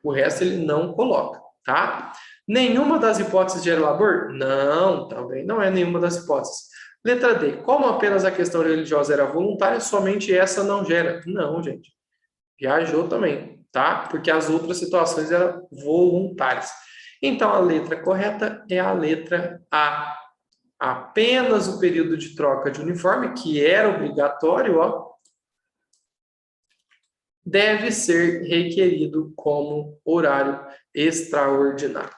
O resto ele não coloca, tá? Nenhuma das hipóteses gera labor? Não, também não é nenhuma das hipóteses. Letra D. Como apenas a questão religiosa era voluntária, somente essa não gera? Não, gente. Viajou também, tá? Porque as outras situações eram voluntárias. Então, a letra correta é a letra A. Apenas o período de troca de uniforme, que era obrigatório, ó, deve ser requerido como horário extraordinário.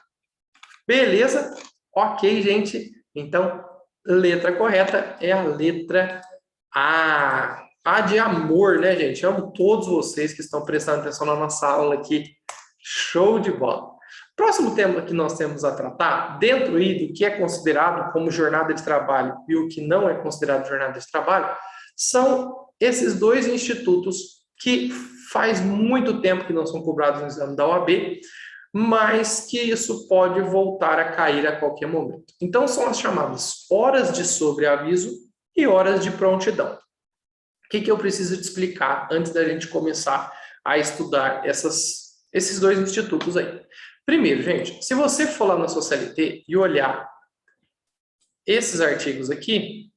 Beleza? Ok, gente. Então, letra correta é a letra A. A de amor, né, gente? Amo todos vocês que estão prestando atenção na nossa aula aqui. Show de bola. Próximo tema que nós temos a tratar, dentro aí do que é considerado como jornada de trabalho e o que não é considerado jornada de trabalho, são esses dois institutos que faz muito tempo que não são cobrados no exame da OAB, mas que isso pode voltar a cair a qualquer momento. Então, são as chamadas horas de sobreaviso e horas de prontidão. O que eu preciso te explicar antes da gente começar a estudar esses dois institutos aí? Primeiro, gente, se você for lá na sua CLT e olhar esses artigos aqui,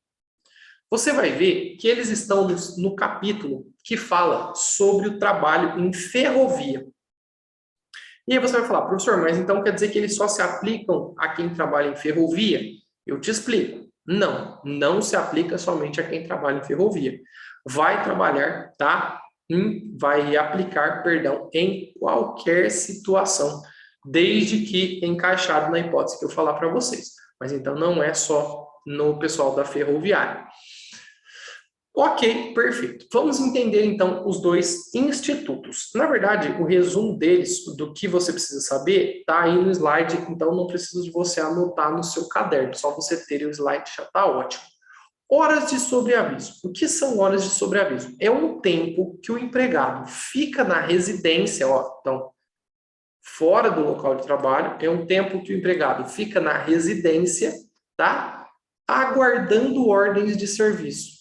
você vai ver que eles estão no capítulo que fala sobre o trabalho em ferrovia. E aí você vai falar, professor, mas então quer dizer que eles só se aplicam a quem trabalha em ferrovia? Eu te explico. Não, não se aplica somente a quem trabalha em ferrovia. Vai trabalhar, tá? Vai aplicar, perdão, em qualquer situação desde que encaixado na hipótese que eu falar para vocês. Mas então não é só no pessoal da ferroviária. Ok, perfeito. Vamos entender então os dois institutos. Na verdade, o resumo deles, do que você precisa saber, está aí no slide, então não precisa de você anotar no seu caderno, só você ter o slide já está ótimo. Horas de sobreaviso. O que são horas de sobreaviso? É um tempo que o empregado fica na residência, ó, então, fora do local de trabalho, é um tempo que o empregado fica na residência, tá? Aguardando ordens de serviço.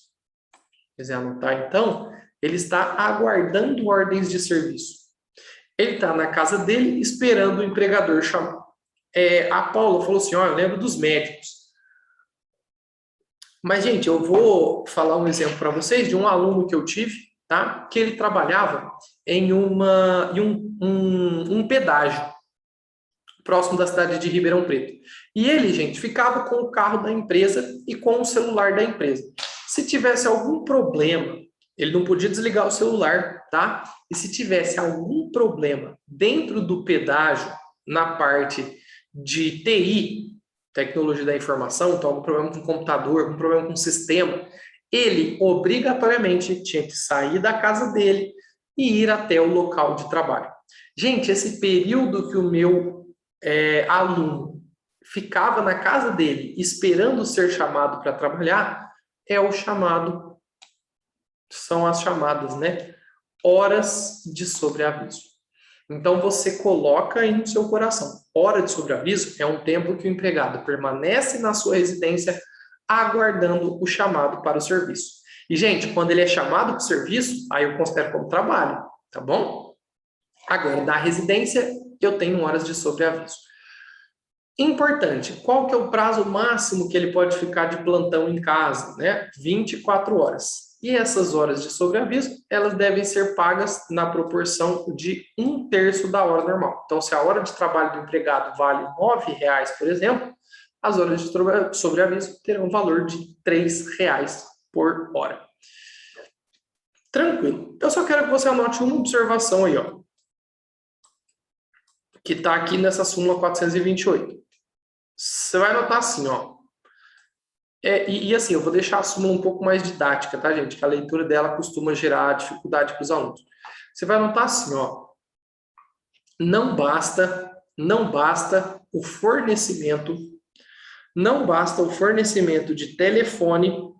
Quiser anotar, então, ele está aguardando ordens de serviço. Ele está na casa dele esperando o empregador chamar. A Paula falou assim, eu lembro dos médicos. Mas, gente, eu vou falar um exemplo para vocês de um aluno que eu tive, tá? Que ele trabalhava em um pedágio próximo da cidade de Ribeirão Preto. E ele, gente, ficava com o carro da empresa e com o celular da empresa. Se tivesse algum problema, ele não podia desligar o celular, tá? E se tivesse algum problema dentro do pedágio, na parte de TI, tecnologia da informação, então algum problema com o computador, algum problema com o sistema, ele obrigatoriamente tinha que sair da casa dele e ir até o local de trabalho. Gente, esse período que o meu aluno ficava na casa dele esperando ser chamado para trabalhar, é o chamado, são as chamadas, né? Horas de sobreaviso. Então, você coloca aí no seu coração. Hora de sobreaviso é um tempo que o empregado permanece na sua residência aguardando o chamado para o serviço. E, gente, quando ele é chamado para o serviço, aí eu considero como trabalho, tá bom? Agora, da residência, eu tenho horas de sobreaviso. Importante, qual que é o prazo máximo que ele pode ficar de plantão em casa, né? 24 horas. E essas horas de sobreaviso, elas devem ser pagas na proporção de 1/3 da hora normal. Então, se a hora de trabalho do empregado vale R$ 9,00, por exemplo, as horas de sobreaviso terão valor de R$ 3,00 por hora. Tranquilo. Eu só quero que você anote uma observação aí, ó, que está aqui nessa súmula 428. Você vai anotar assim, ó. Assim, eu vou deixar a súmula um pouco mais didática, tá, gente? Que a leitura dela costuma gerar dificuldade para os alunos. Você vai anotar assim, ó. Não basta o fornecimento de telefone,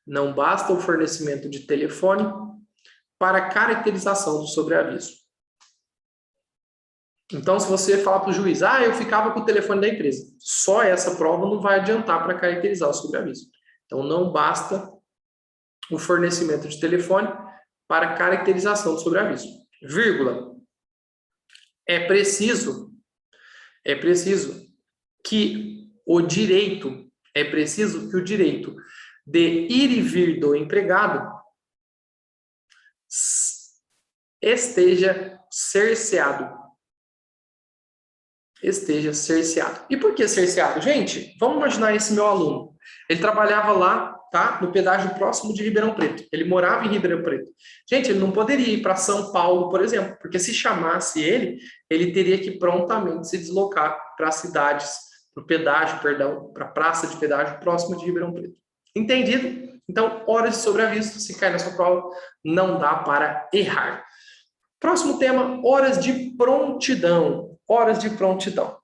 não basta o fornecimento de telefone para caracterização do sobreaviso. Então, se você falar para o juiz, eu ficava com o telefone da empresa, só essa prova não vai adiantar para caracterizar o sobreaviso. Então, não basta o fornecimento de telefone para caracterização do sobreaviso. Vírgula. É preciso que o direito de ir e vir do empregado esteja cerceado. E por que cerceado? Gente, vamos imaginar esse meu aluno. Ele trabalhava lá, tá? No pedágio próximo de Ribeirão Preto. Ele morava em Ribeirão Preto. Gente, ele não poderia ir para São Paulo, por exemplo, porque se chamasse ele teria que prontamente se deslocar para as cidades, para o pedágio, perdão, para a praça de pedágio próxima de Ribeirão Preto. Entendido? Então, horas de sobreaviso, se cair na sua prova, não dá para errar. Próximo tema, horas de prontidão. Horas de prontidão.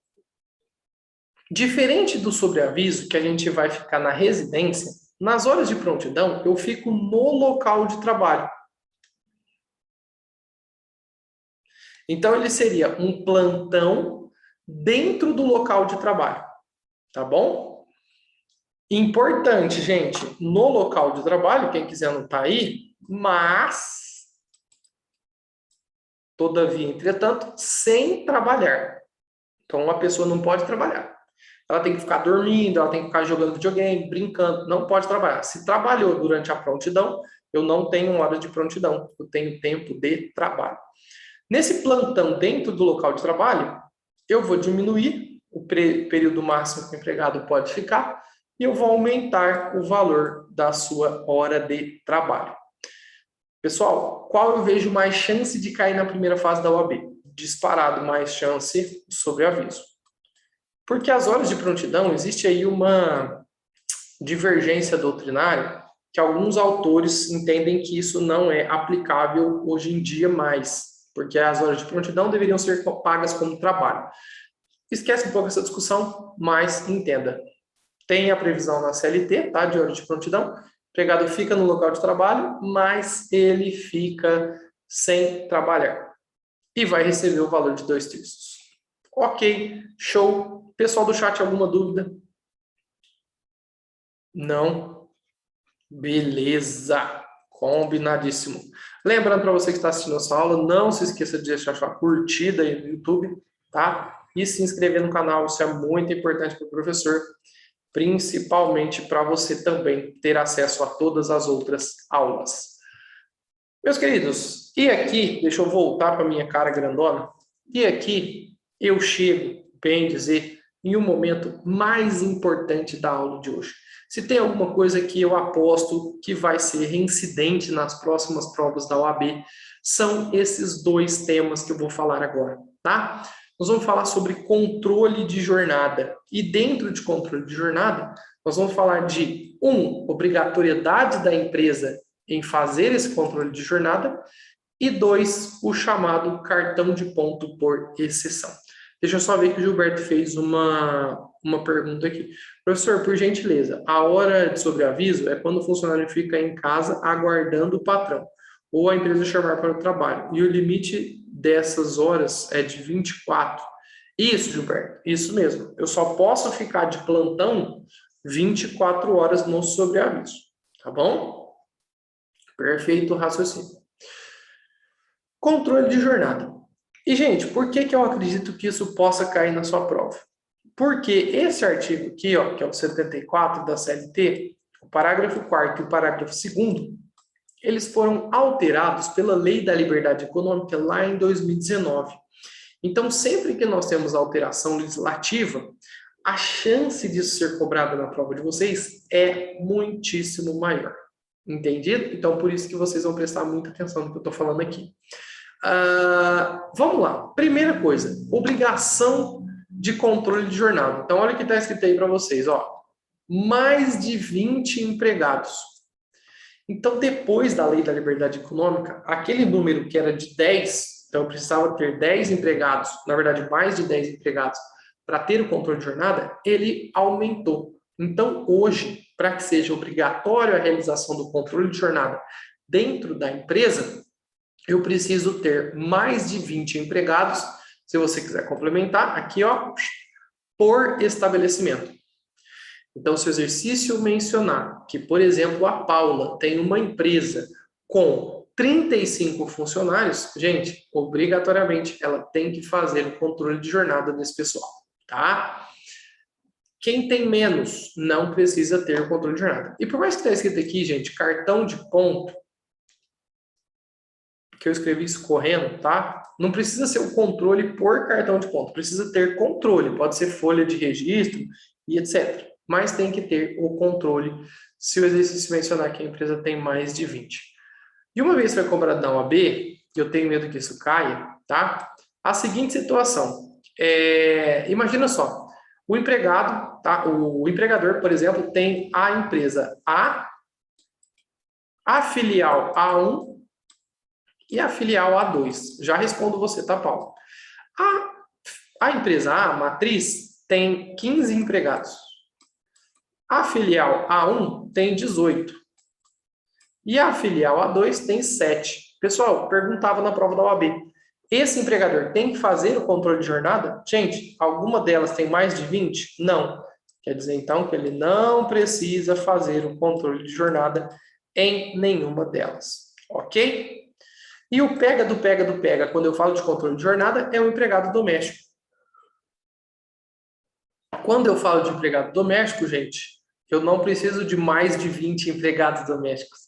Diferente do sobreaviso, que a gente vai ficar na residência, nas horas de prontidão, eu fico no local de trabalho. Então, ele seria um plantão dentro do local de trabalho. Tá bom? Importante, gente, no local de trabalho, quem quiser anotar aí, mas... Todavia, entretanto, sem trabalhar. Então, uma pessoa não pode trabalhar. Ela tem que ficar dormindo, ela tem que ficar jogando videogame, brincando, não pode trabalhar. Se trabalhou durante a prontidão, eu não tenho hora de prontidão, eu tenho tempo de trabalho. Nesse plantão dentro do local de trabalho, eu vou diminuir o período máximo que o empregado pode ficar e eu vou aumentar o valor da sua hora de trabalho. Pessoal, qual eu vejo mais chance de cair na primeira fase da OAB? disparado mais chance de sobreaviso. Porque as horas de prontidão, existe aí uma divergência doutrinária que alguns autores entendem que isso não é aplicável hoje em dia mais, porque as horas de prontidão deveriam ser pagas como trabalho. Esquece um pouco essa discussão, mas entenda. Tem a previsão na CLT, tá, de hora de prontidão. O empregado fica no local de trabalho, mas ele fica sem trabalhar. E vai receber o valor de 2/3. Ok, show. Pessoal do chat, alguma dúvida? Não? Beleza. Combinadíssimo. Lembrando para você que está assistindo essa aula, não se esqueça de deixar sua curtida aí no YouTube, tá? E se inscrever no canal, isso é muito importante para o professor, principalmente para você também ter acesso a todas as outras aulas. Meus queridos, e aqui, deixa eu voltar para a minha cara grandona, e aqui eu chego, bem dizer, em um momento mais importante da aula de hoje. Se tem alguma coisa que eu aposto que vai ser reincidente nas próximas provas da OAB, são esses dois temas que eu vou falar agora, tá? Nós vamos falar sobre controle de jornada. E dentro de controle de jornada, nós vamos falar de, obrigatoriedade da empresa em fazer esse controle de jornada, e 2, o chamado cartão de ponto por exceção. Deixa eu só ver que o Gilberto fez uma pergunta aqui. Professor, por gentileza, a hora de sobreaviso é quando o funcionário fica em casa aguardando o patrão ou a empresa chamar para o trabalho. E o limite dessas horas é de 24. Isso, Gilberto, isso mesmo. Eu só posso ficar de plantão 24 horas no sobreaviso. Tá bom? Perfeito raciocínio. Controle de jornada. E, gente, por que eu acredito que isso possa cair na sua prova? Porque esse artigo aqui, ó, que é o 74 da CLT, o parágrafo 4º e o parágrafo 2º, eles foram alterados pela Lei da Liberdade Econômica lá em 2019. Então, sempre que nós temos alteração legislativa, a chance disso ser cobrada na prova de vocês é muitíssimo maior. Entendido? Então, por isso que vocês vão prestar muita atenção no que eu estou falando aqui. Vamos lá. Primeira coisa, obrigação de controle de jornada. Então, olha o que está escrito aí para vocês. Ó, mais de 20 empregados. Então, depois da Lei da Liberdade Econômica, aquele número que era de 10, então eu precisava ter 10 empregados, na verdade, mais de 10 empregados, para ter o controle de jornada, ele aumentou. Então, hoje, para que seja obrigatório a realização do controle de jornada dentro da empresa, eu preciso ter mais de 20 empregados, se você quiser complementar, aqui, ó, por estabelecimento. Então, se o exercício mencionar que, por exemplo, a Paula tem uma empresa com 35 funcionários, gente, obrigatoriamente ela tem que fazer o controle de jornada desse pessoal, tá? Quem tem menos não precisa ter o controle de jornada. E por mais que está escrito aqui, gente, cartão de ponto, que eu escrevi isso correndo, tá? Não precisa ser o controle por cartão de ponto, precisa ter controle, pode ser folha de registro e etc. Mas tem que ter o controle se o exercício mencionar que a empresa tem mais de 20. E uma vez que foi cobrado na OAB, eu tenho medo que isso caia, tá? A seguinte situação, imagina só, o empregado, tá? O empregador, por exemplo, tem a empresa a filial A1 e a filial A2. Já respondo você, tá, Paulo? A empresa A, a matriz, tem 15 empregados. A filial A1 tem 18. E a filial A2 tem 7. Pessoal, perguntava na prova da OAB. Esse empregador tem que fazer o controle de jornada? Gente, alguma delas tem mais de 20? Não. Quer dizer, então, que ele não precisa fazer o controle de jornada em nenhuma delas. Ok? E o pega do pega do pega, quando eu falo de controle de jornada, é o empregado doméstico. Quando eu falo de empregado doméstico, gente, eu não preciso de mais de 20 empregados domésticos.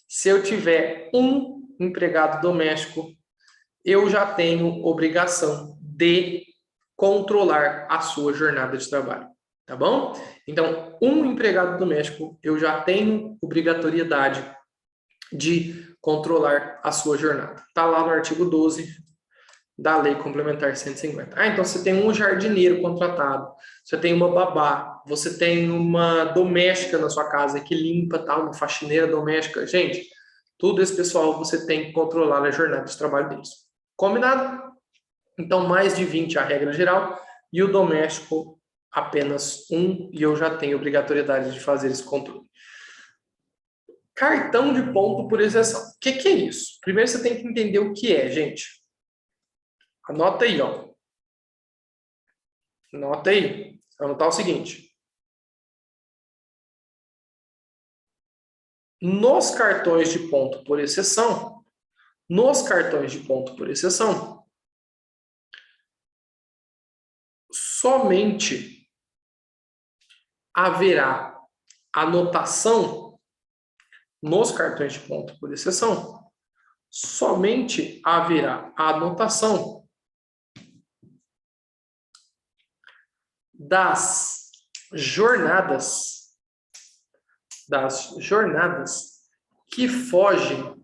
Se eu tiver um empregado doméstico, eu já tenho obrigação de controlar a sua jornada de trabalho, tá bom? Então, um empregado doméstico, eu já tenho obrigatoriedade de controlar a sua jornada. Está lá no artigo 12 da Lei Complementar 150. Então você tem um jardineiro contratado, você tem uma babá, você tem uma doméstica na sua casa que limpa, tá? Uma faxineira doméstica. Gente, tudo esse pessoal você tem que controlar na jornada de trabalho deles. Combinado? Então, mais de 20 a regra geral e o doméstico apenas 1, e eu já tenho obrigatoriedade de fazer esse controle. Cartão de ponto por exceção. O que é isso? Primeiro você tem que entender o que é, gente. Anota aí, ó. Anota aí. Vou anotar o seguinte. Nos cartões de ponto por exceção, somente haverá anotação nos cartões de ponto por exceção, somente haverá a anotação das jornadas que fogem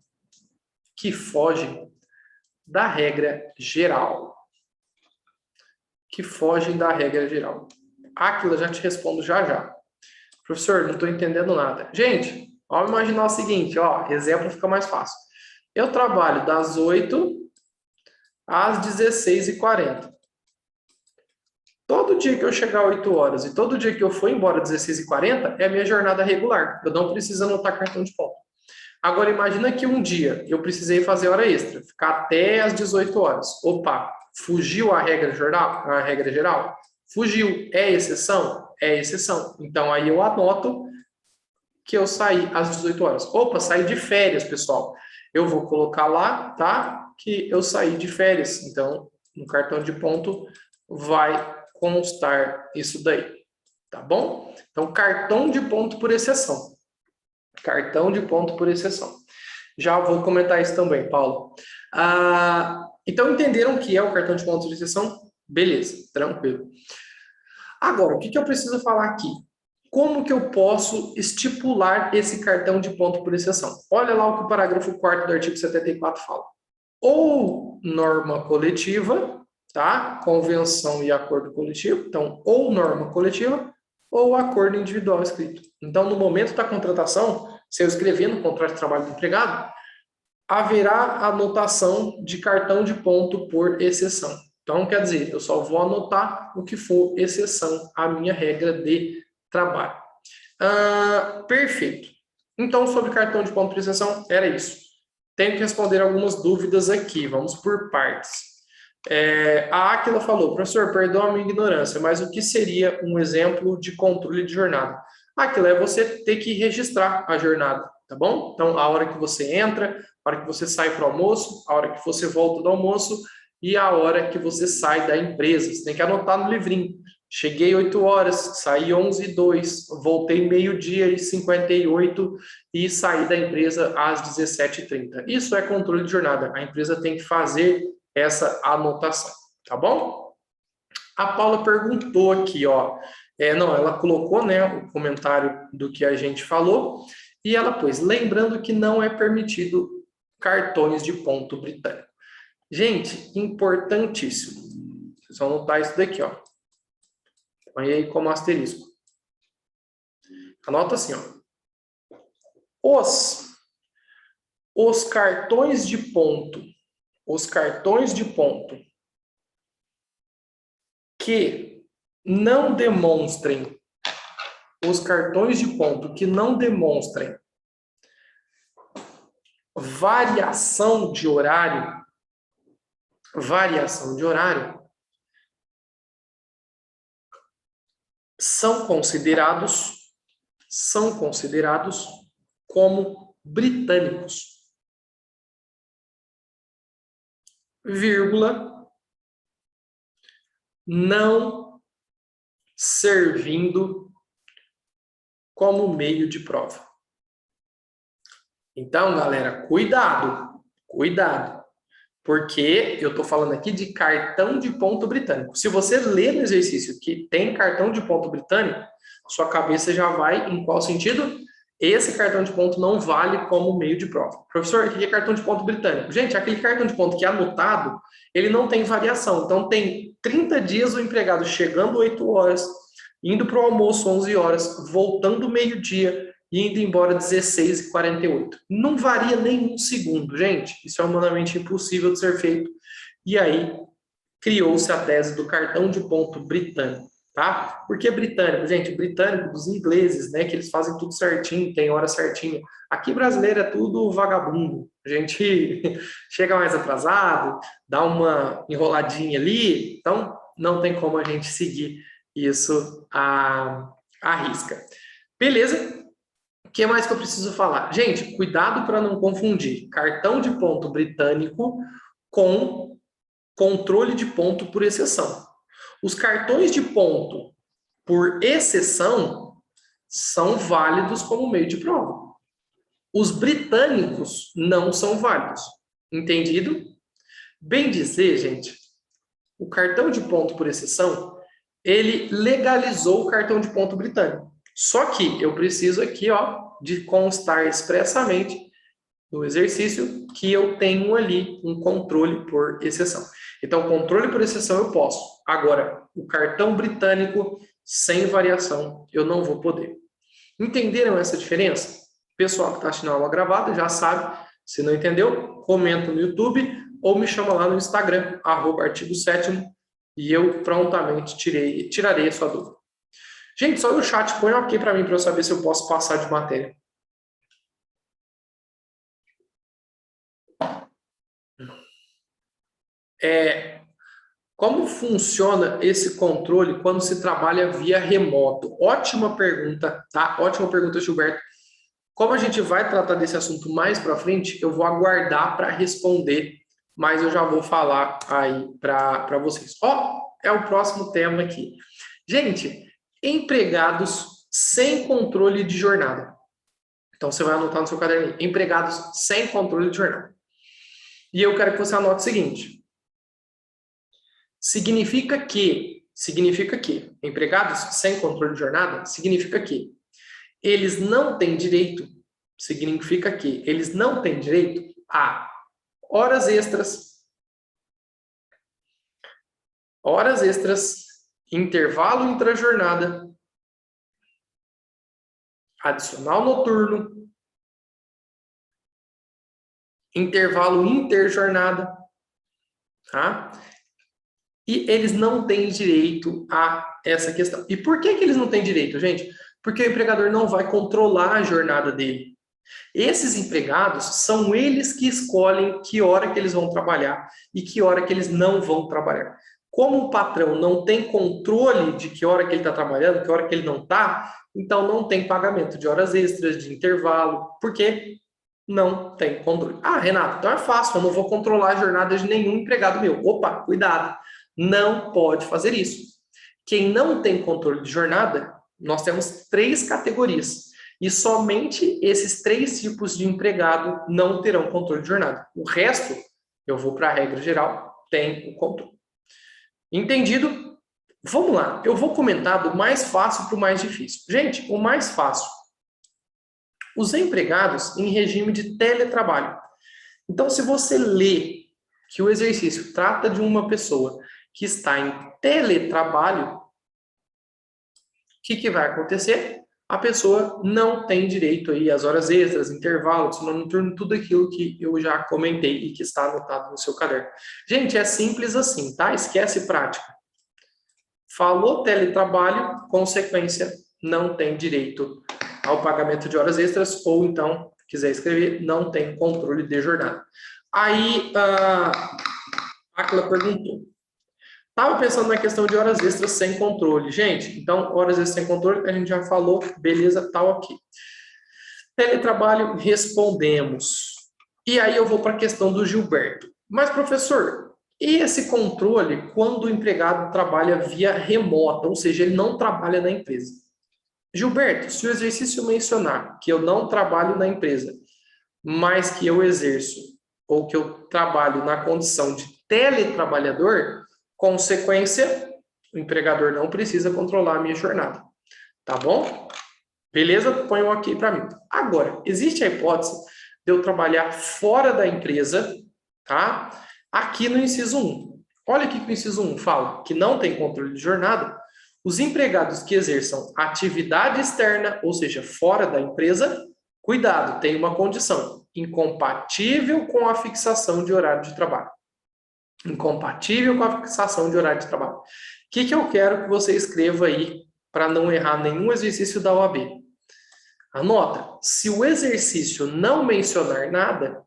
da regra geral. Aquila, já te respondo já. Professor, não estou entendendo nada. Gente, vamos imaginar o seguinte, ó, exemplo fica mais fácil. Eu trabalho das 8 às 16h40. Todo dia que eu chegar às 8 horas e todo dia que eu for embora às 16h40 é a minha jornada regular. Eu não preciso anotar cartão de ponto. Agora, imagina que um dia eu precisei fazer hora extra, ficar até às 18 horas. Opa, fugiu a regra geral? Fugiu. É exceção? É exceção. Então, aí eu anoto que eu saí às 18 horas. Opa, saí de férias, pessoal. Eu vou colocar lá, tá? Que eu saí de férias. Então, no cartão de ponto vai constar isso daí, tá bom? Então, cartão de ponto por exceção. Já vou comentar isso também, Paulo. Então, entenderam o que é o cartão de ponto por exceção? Beleza, tranquilo. Agora, o que eu preciso falar aqui? Como que eu posso estipular esse cartão de ponto por exceção? Olha lá o que o parágrafo 4º do artigo 74 fala. Ou norma coletiva, tá? Convenção e acordo coletivo. Então, ou norma coletiva ou acordo individual escrito. Então, no momento da contratação, se eu escrever no contrato de trabalho do empregado, haverá anotação de cartão de ponto por exceção. Então, quer dizer, eu só vou anotar o que for exceção à minha regra de trabalho. Perfeito. Então, sobre cartão de ponto por exceção, era isso. Tenho que responder algumas dúvidas aqui. Vamos por partes. A Aquila falou, professor, perdoa a minha ignorância, mas o que seria um exemplo de controle de jornada? Aquila, é você ter que registrar a jornada, tá bom? Então, a hora que você entra, a hora que você sai para o almoço, a hora que você volta do almoço e a hora que você sai da empresa. Você tem que anotar no livrinho. Cheguei 8 horas, saí 11h02, voltei 12h58 e saí da empresa às 17h30. Isso é controle de jornada. A empresa tem que fazer essa anotação, tá bom? A Paula perguntou aqui, ó. Ela colocou, né, o comentário do que a gente falou e ela pôs, lembrando que não é permitido cartões de ponto britânico. Gente, importantíssimo. Vocês vão anotar isso daqui, ó. Põe aí como asterisco. Anota assim, ó. Os cartões de ponto que não demonstrem variação de horário são considerados como britânicos, vírgula, não servindo como meio de prova. Então, galera, cuidado, porque eu estou falando aqui de cartão de ponto britânico. Se você ler no exercício que tem cartão de ponto britânico, sua cabeça já vai em qual sentido? esse cartão de ponto não vale como meio de prova. Professor, o que é cartão de ponto britânico? Gente, aquele cartão de ponto que é anotado, ele não tem variação. Então, tem 30 dias o empregado chegando 8 horas, indo para o almoço 11 horas, voltando meio-dia e indo embora 16h48. Não varia nem um segundo, gente. Isso é humanamente impossível de ser feito. E aí, criou-se a tese do cartão de ponto britânico. Tá? Por que britânico? Gente, britânico dos ingleses, né? Que eles fazem tudo certinho, tem hora certinha. Aqui brasileiro é tudo vagabundo. A gente chega mais atrasado, dá uma enroladinha ali, então não tem como a gente seguir isso à risca. Beleza? O que mais que eu preciso falar? Gente, cuidado para não confundir cartão de ponto britânico com controle de ponto por exceção. Os cartões de ponto por exceção são válidos como meio de prova. Os britânicos não são válidos. Entendido? Bem dizer, gente, o cartão de ponto por exceção, ele legalizou o cartão de ponto britânico. Só que eu preciso aqui, de constar expressamente no exercício que eu tenho ali um controle por exceção. Então, controle por exceção eu posso. Agora, o cartão britânico, sem variação, eu não vou poder. Entenderam essa diferença? O pessoal que está assistindo a aula gravada já sabe. Se não entendeu, comenta no YouTube ou me chama lá no Instagram, @artigo7º, e eu prontamente tirarei a sua dúvida. Gente, só no chat põe ok para mim, para eu saber se eu posso passar de matéria. Como funciona esse controle quando se trabalha via remoto? Ótima pergunta, tá? Ótima pergunta, Gilberto. Como a gente vai tratar desse assunto mais para frente, eu vou aguardar para responder, mas eu já vou falar aí para vocês. É o próximo tema aqui. Gente, empregados sem controle de jornada. Então, você vai anotar no seu caderninho. Empregados sem controle de jornada. E eu quero que você anote o seguinte. Significa que empregados sem controle de jornada significa que eles não têm direito a horas extras, intervalo intrajornada, adicional noturno, intervalo interjornada, tá? E eles não têm direito a essa questão. E por que eles não têm direito, gente? Porque o empregador não vai controlar a jornada dele. Esses empregados são eles que escolhem que hora que eles vão trabalhar e que hora que eles não vão trabalhar. Como o patrão não tem controle de que hora que ele está trabalhando, que hora que ele não está, então não tem pagamento de horas extras, de intervalo, porque não tem controle. Ah, Renato, então é fácil, eu não vou controlar a jornada de nenhum empregado meu. Opa, cuidado, não pode fazer isso. Quem não tem controle de jornada, nós temos 3 categorias. E somente esses 3 tipos de empregado não terão controle de jornada. O resto, eu vou para a regra geral, tem o controle. Entendido? Vamos lá, eu vou comentar do mais fácil para o mais difícil. Gente, o mais fácil. Os empregados em regime de teletrabalho. Então, se você lê que o exercício trata de uma pessoa que está em teletrabalho, o que vai acontecer? A pessoa não tem direito aí às horas extras, intervalos, noturno, tudo aquilo que eu já comentei e que está anotado no seu caderno. Gente, é simples assim, tá? Esquece prática. Falou teletrabalho, consequência, não tem direito ao pagamento de horas extras, ou então, quiser escrever, não tem controle de jornada. Aí, a Aquila perguntou. Estava pensando na questão de horas extras sem controle. Gente, então, horas extras sem controle, a gente já falou, beleza, tá ok. Teletrabalho, respondemos. E aí eu vou para a questão do Gilberto. Mas, professor, e esse controle quando o empregado trabalha via remota, ou seja, ele não trabalha na empresa? Gilberto, se o exercício mencionar que eu não trabalho na empresa, mas que eu exerço, ou que eu trabalho na condição de teletrabalhador, consequência, o empregador não precisa controlar a minha jornada. Tá bom? Beleza? Põe um ok para mim. Agora, existe a hipótese de eu trabalhar fora da empresa, tá? Aqui no inciso 1. Olha aqui que o inciso 1 fala que não tem controle de jornada. Os empregados que exerçam atividade externa, ou seja, fora da empresa, cuidado, tem uma condição: incompatível com a fixação de horário de trabalho. Incompatível com a fixação de horário de trabalho. O que eu quero que você escreva aí para não errar nenhum exercício da OAB? Anota, se o exercício não mencionar nada,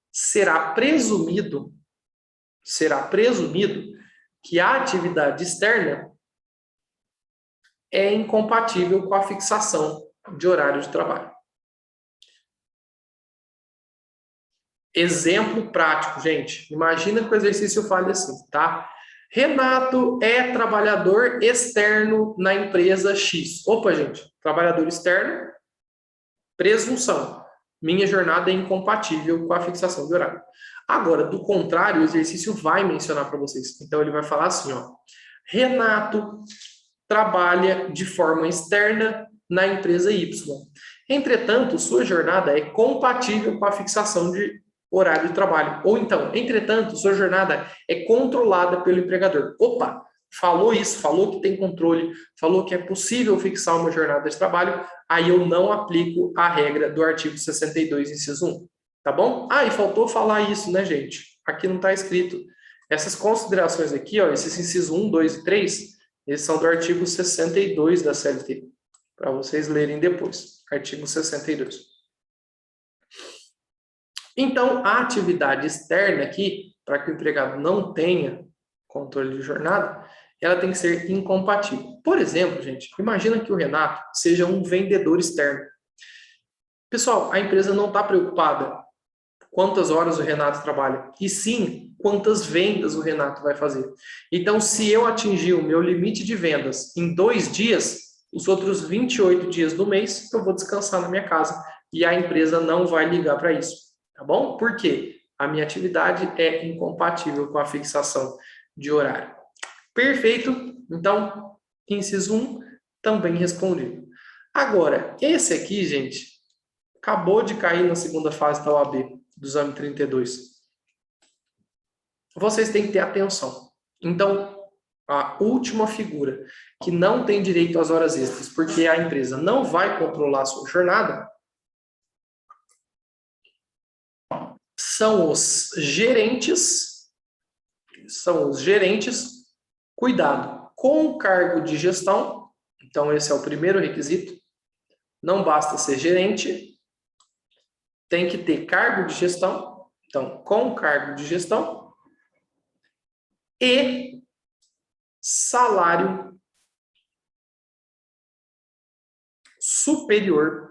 será presumido que a atividade externa é incompatível com a fixação de horário de trabalho. Exemplo prático, gente. Imagina que o exercício fale assim, tá? Renato é trabalhador externo na empresa X. Opa, gente, trabalhador externo, presunção. Minha jornada é incompatível com a fixação de horário. Agora, do contrário, o exercício vai mencionar para vocês. Então, ele vai falar assim, ó. Renato trabalha de forma externa na empresa Y. Entretanto, sua jornada é compatível com a fixação de horário de trabalho. Ou então, entretanto, sua jornada é controlada pelo empregador. Opa, falou isso, falou que tem controle, falou que é possível fixar uma jornada de trabalho, aí eu não aplico a regra do artigo 62, inciso 1. Tá bom? Ah, e faltou falar isso, né, gente? Aqui não está escrito. Essas considerações aqui, ó, esses incisos 1, 2 e 3, eles são do artigo 62 da CLT, para vocês lerem depois. Artigo 62. Então, a atividade externa aqui, para que o empregado não tenha controle de jornada, ela tem que ser incompatível. Por exemplo, gente, imagina que o Renato seja um vendedor externo. Pessoal, a empresa não está preocupada quantas horas o Renato trabalha, e sim quantas vendas o Renato vai fazer. Então, se eu atingir o meu limite de vendas em 2 dias, os outros 28 dias do mês, eu vou descansar na minha casa e a empresa não vai ligar para isso. Tá bom? Por quê? A minha atividade é incompatível com a fixação de horário. Perfeito? Então, inciso 1 também respondido. Agora, esse aqui, gente, acabou de cair na segunda fase da OAB, do exame 32. Vocês têm que ter atenção. Então, a última figura que não tem direito às horas extras, porque a empresa não vai controlar a sua jornada, são os gerentes, cuidado, com cargo de gestão. Então, esse é o primeiro requisito. Não basta ser gerente, tem que ter cargo de gestão. Então, com cargo de gestão e salário superior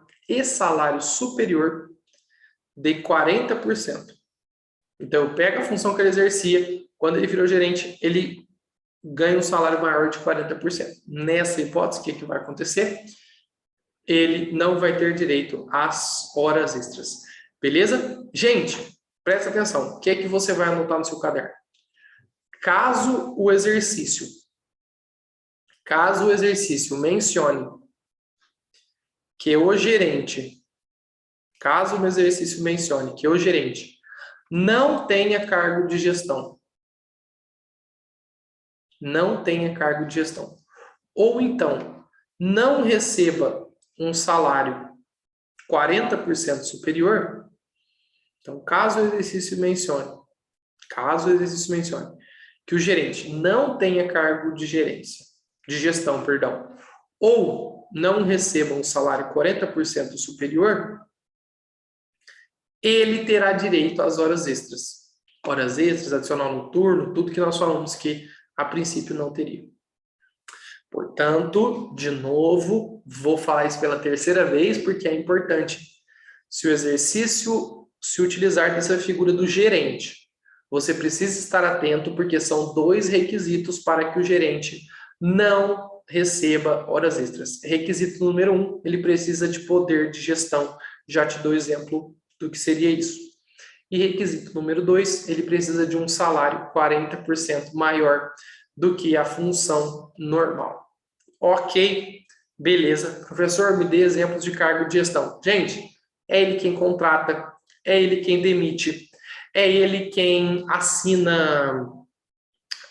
de 40%. Então, eu pego a função que ele exercia, quando ele virou gerente, ele ganha um salário maior de 40%. Nessa hipótese, o que vai acontecer? Ele não vai ter direito às horas extras. Beleza? Gente, presta atenção. O que é que você vai anotar no seu caderno? Caso o exercício mencione que o gerente, não tenha cargo de gestão, ou então não receba um salário 40% superior, então caso o exercício mencione que o gerente não tenha cargo de gestão, ou não receba um salário 40% superior, ele terá direito às horas extras. Horas extras, adicional noturno, tudo que nós falamos que a princípio não teria. Portanto, de novo, vou falar isso pela terceira vez, porque é importante. Se o exercício se utilizar dessa figura do gerente, você precisa estar atento, porque são 2 requisitos para que o gerente não receba horas extras. Requisito número 1, ele precisa de poder de gestão. Já te dou exemplo do que seria isso. E requisito número 2, ele precisa de um salário 40% maior do que a função normal. Ok, beleza. Professor, me dê exemplos de cargo de gestão. Gente, é ele quem contrata, é ele quem demite, é ele quem assina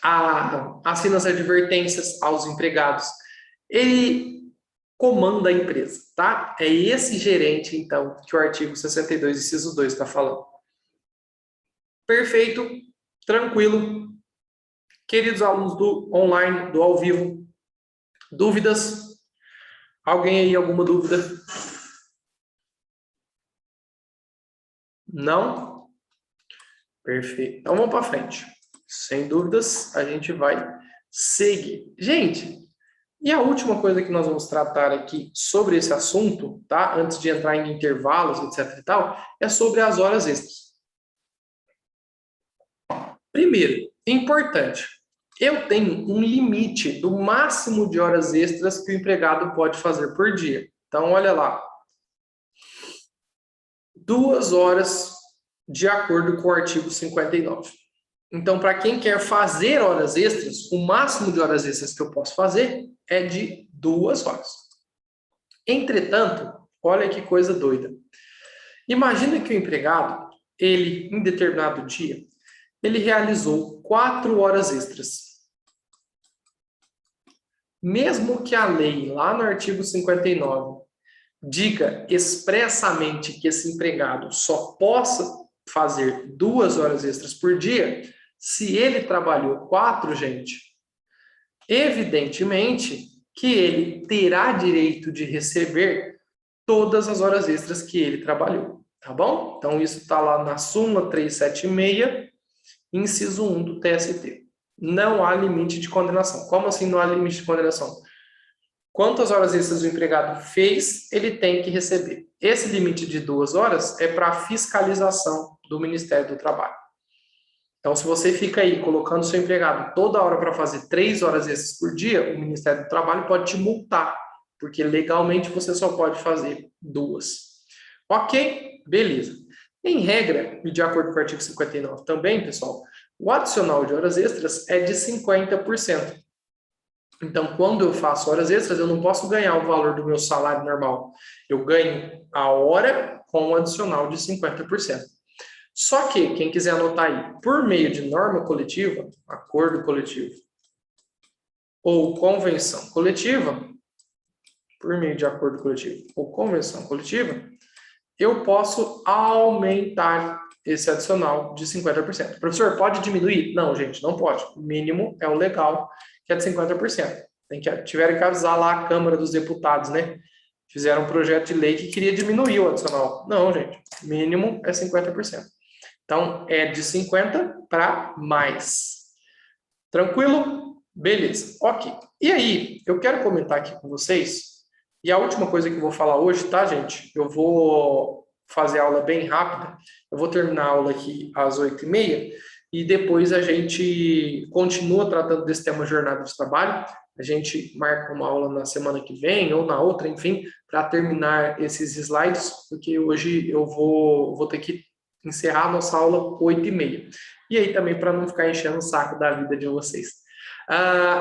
as advertências aos empregados. Ele comanda a empresa, tá? É esse gerente, então, que o artigo 62, inciso 2 está falando. Perfeito, tranquilo. Queridos alunos do online, do ao vivo, dúvidas? Alguém aí, alguma dúvida? Não? Perfeito. Então vamos para frente. Sem dúvidas, a gente vai seguir. Gente, e a última coisa que nós vamos tratar aqui sobre esse assunto, tá? Antes de entrar em intervalos, etc e tal, é sobre as horas extras. Primeiro, importante, eu tenho um limite do máximo de horas extras que o empregado pode fazer por dia. Então, olha lá. 2 horas de acordo com o artigo 59. Então, para quem quer fazer horas extras, o máximo de horas extras que eu posso fazer é de 2 horas. Entretanto, olha que coisa doida. Imagina que o empregado, ele, em determinado dia, ele realizou 4 horas extras. Mesmo que a lei, lá no artigo 59, diga expressamente que esse empregado só possa fazer 2 horas extras por dia, se ele trabalhou 4, gente, evidentemente que ele terá direito de receber todas as horas extras que ele trabalhou, tá bom? Então, isso está lá na súmula 376, inciso 1 do TST. Não há limite de condenação. Como assim não há limite de condenação? Quantas horas extras o empregado fez, ele tem que receber. Esse limite de 2 horas é para fiscalização do Ministério do Trabalho. Então, se você fica aí colocando seu empregado toda hora para fazer 3 horas extras por dia, o Ministério do Trabalho pode te multar, porque legalmente você só pode fazer 2. Ok? Beleza. Em regra, e de acordo com o artigo 59 também, pessoal, o adicional de horas extras é de 50%. Então, quando eu faço horas extras, eu não posso ganhar o valor do meu salário normal. Eu ganho a hora com um adicional de 50%. Só que, quem quiser anotar aí, por meio de norma coletiva, acordo coletivo ou convenção coletiva, por meio de acordo coletivo ou convenção coletiva, eu posso aumentar esse adicional de 50%. Professor, pode diminuir? Não, gente, não pode. O mínimo é o legal, que é de 50%. Tiveram que avisar lá a Câmara dos Deputados, né? Fizeram um projeto de lei que queria diminuir o adicional. Não, gente, o mínimo é 50%. Então, é de 50 para mais. Tranquilo? Beleza. Ok. E aí, eu quero comentar aqui com vocês, e a última coisa que eu vou falar hoje, tá, gente? Eu vou fazer a aula bem rápida. Eu vou terminar a aula aqui às 8h30 e depois a gente continua tratando desse tema jornada de trabalho. A gente marca uma aula na semana que vem ou na outra, enfim, para terminar esses slides, porque hoje eu vou ter que encerrar a nossa aula 8h30. E aí também para não ficar enchendo o saco da vida de vocês.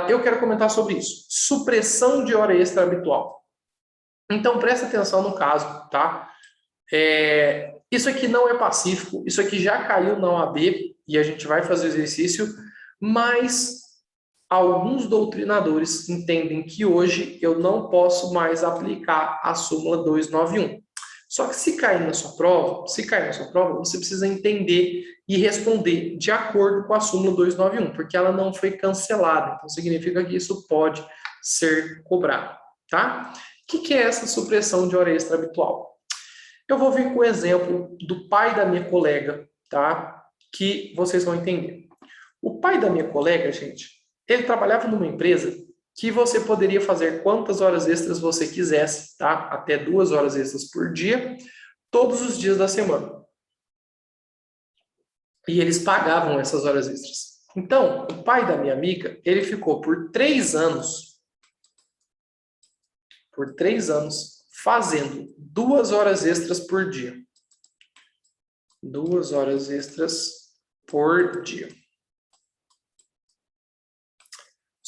Eu quero comentar sobre isso. Supressão de hora extra habitual. Então, presta atenção no caso, tá? Isso aqui não é pacífico, isso aqui já caiu na OAB e a gente vai fazer o exercício, mas alguns doutrinadores entendem que hoje eu não posso mais aplicar a súmula 291. Só que se cair na sua prova, você precisa entender e responder de acordo com a súmula 291, porque ela não foi cancelada. Então, significa que isso pode ser cobrado, tá? O que é essa supressão de hora extra habitual? Eu vou vir com o exemplo do pai da minha colega, tá? Que vocês vão entender. O pai da minha colega, gente, ele trabalhava numa empresa que você poderia fazer quantas horas extras você quisesse, tá? Até 2 horas extras por dia, todos os dias da semana. E eles pagavam essas horas extras. Então, o pai da minha amiga, ele ficou por 3 anos, fazendo 2 horas extras por dia. 2 horas extras por dia.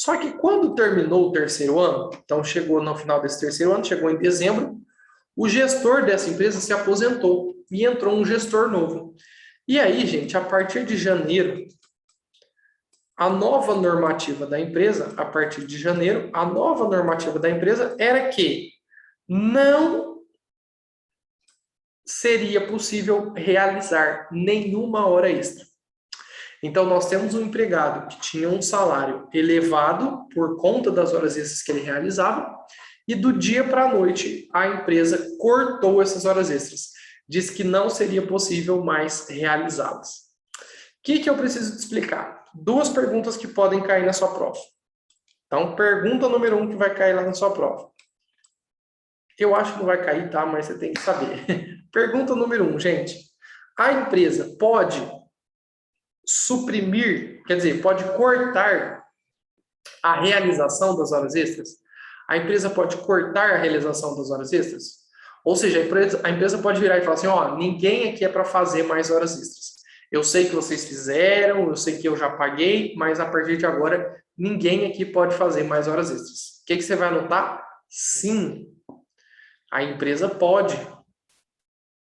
Só que quando terminou o terceiro ano, então chegou no final desse terceiro ano, chegou em dezembro, o gestor dessa empresa se aposentou e entrou um gestor novo. E aí, gente, a partir de janeiro, a nova normativa da empresa, a partir de janeiro, a nova normativa da empresa era que não seria possível realizar nenhuma hora extra. Então, nós temos um empregado que tinha um salário elevado por conta das horas extras que ele realizava, e do dia para a noite, a empresa cortou essas horas extras. Diz que não seria possível mais realizá-las. O que eu preciso te explicar? Duas perguntas que podem cair na sua prova. Então, pergunta número 1 que vai cair lá na sua prova. Eu acho que não vai cair, tá? Mas você tem que saber. Pergunta número 1, gente. A empresa pode suprimir, quer dizer, pode cortar a realização das horas extras? A empresa pode cortar a realização das horas extras? Ou seja, a empresa pode virar e falar assim, ó, ninguém aqui é para fazer mais horas extras. Eu sei que vocês fizeram, eu sei que eu já paguei, mas a partir de agora, ninguém aqui pode fazer mais horas extras. O que você vai anotar? Sim, a empresa pode,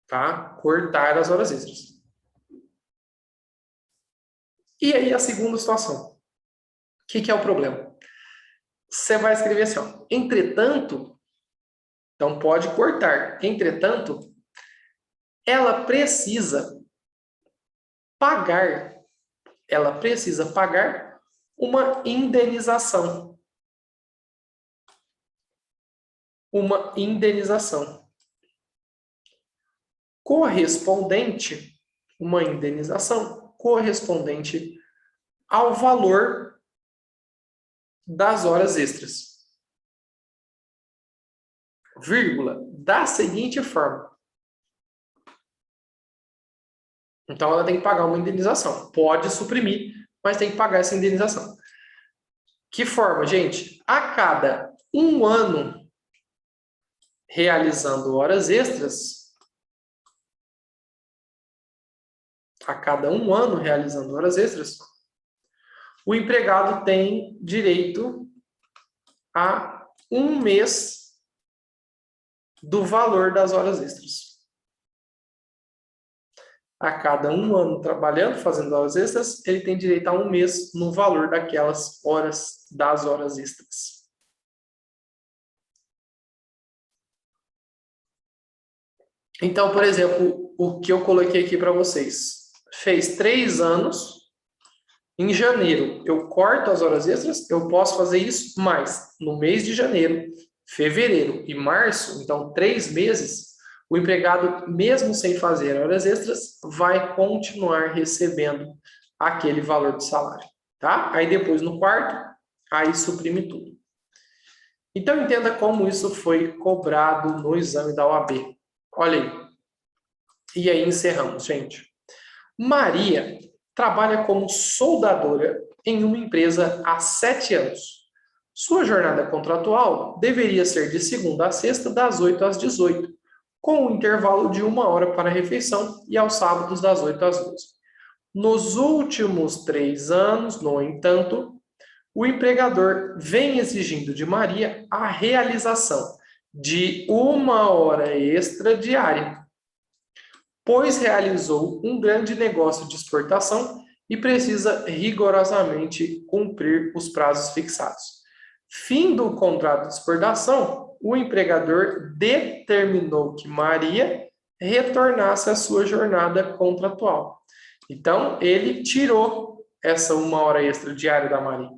tá, cortar as horas extras. E aí a segunda situação. O que é o problema? Você vai escrever assim, ó, entretanto, então pode cortar, entretanto, ela precisa pagar uma indenização. Uma indenização correspondente, uma indenização correspondente ao valor das horas extras. Vírgula, da seguinte forma. Então, ela tem que pagar uma indenização. Pode suprimir, mas tem que pagar essa indenização. Que forma, gente? A cada um ano realizando horas extras, o empregado tem direito a um mês do valor das horas extras. A cada um ano trabalhando, fazendo horas extras, ele tem direito a um mês no valor daquelas horas, das horas extras. Então, por exemplo, o que eu coloquei aqui para vocês. Fez 3 anos, em janeiro eu corto as horas extras, eu posso fazer isso, mas no mês de janeiro, fevereiro e março, então 3 meses, o empregado, mesmo sem fazer horas extras, vai continuar recebendo aquele valor de salário, tá? Aí depois no quarto, aí suprime tudo. Então entenda como isso foi cobrado no exame da OAB. Olha aí. E aí encerramos, gente. Maria trabalha como soldadora em uma empresa há 7 anos. Sua jornada contratual deveria ser de segunda a sexta, das 8 às 18, com um intervalo de 1 hora para a refeição e aos sábados das 8 às 12. Nos últimos 3 anos, no entanto, o empregador vem exigindo de Maria a realização de 1 hora extra diária, pois realizou um grande negócio de exportação e precisa rigorosamente cumprir os prazos fixados. Fim do contrato de exportação, o empregador determinou que Maria retornasse à sua jornada contratual. Então, ele tirou essa 1 hora extra diária da Maria.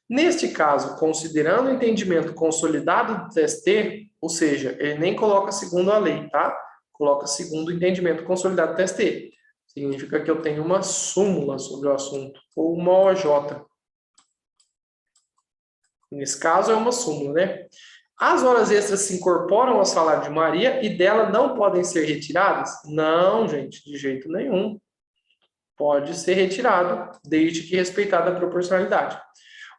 Neste caso, considerando o entendimento consolidado do TST, ou seja, ele nem coloca segundo a lei, tá? Coloca segundo o entendimento consolidado do TST. Significa que eu tenho uma súmula sobre o assunto, ou uma OJ. Nesse caso, é uma súmula, né? As horas extras se incorporam ao salário de Maria e dela não podem ser retiradas? Não, gente, de jeito nenhum. Pode ser retirado, desde que respeitada a proporcionalidade.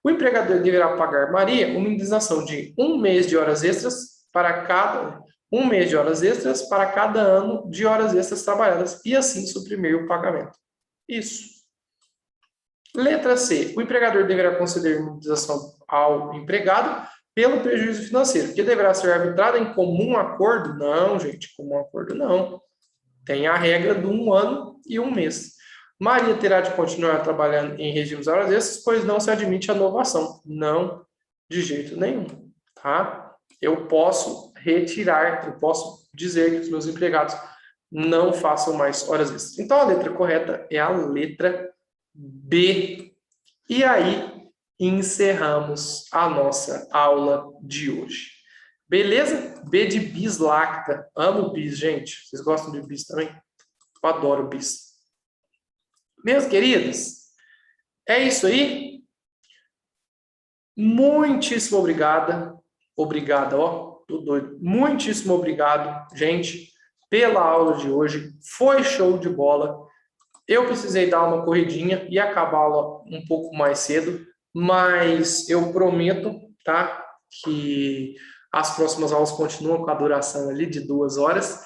O empregador deverá pagar Maria uma indenização de 1 mês de horas extras para cada ano de horas extras trabalhadas e assim suprimir o pagamento. Isso. Letra C. O empregador deverá conceder indenização ao empregado pelo prejuízo financeiro, que deverá ser arbitrada em comum acordo? Não, gente, comum acordo não. Tem a regra do 1 ano e 1 mês. Maria terá de continuar trabalhando em regimes horas extras, pois não se admite a novação. Não, de jeito nenhum, tá? Eu posso retirar, eu posso dizer que os meus empregados não façam mais horas extras. Então, a letra correta é a letra B. E aí, encerramos a nossa aula de hoje. Beleza? B de bis lacta. Amo bis, gente. Vocês gostam de bis também? Eu adoro bis. Meus queridos, é isso aí. Muitíssimo obrigada. Obrigada, ó. Tô doido. Muitíssimo obrigado, gente, pela aula de hoje. Foi show de bola. Eu precisei dar uma corridinha e acabá-la um pouco mais cedo, mas eu prometo, tá, que as próximas aulas continuam com a duração ali de 2 horas.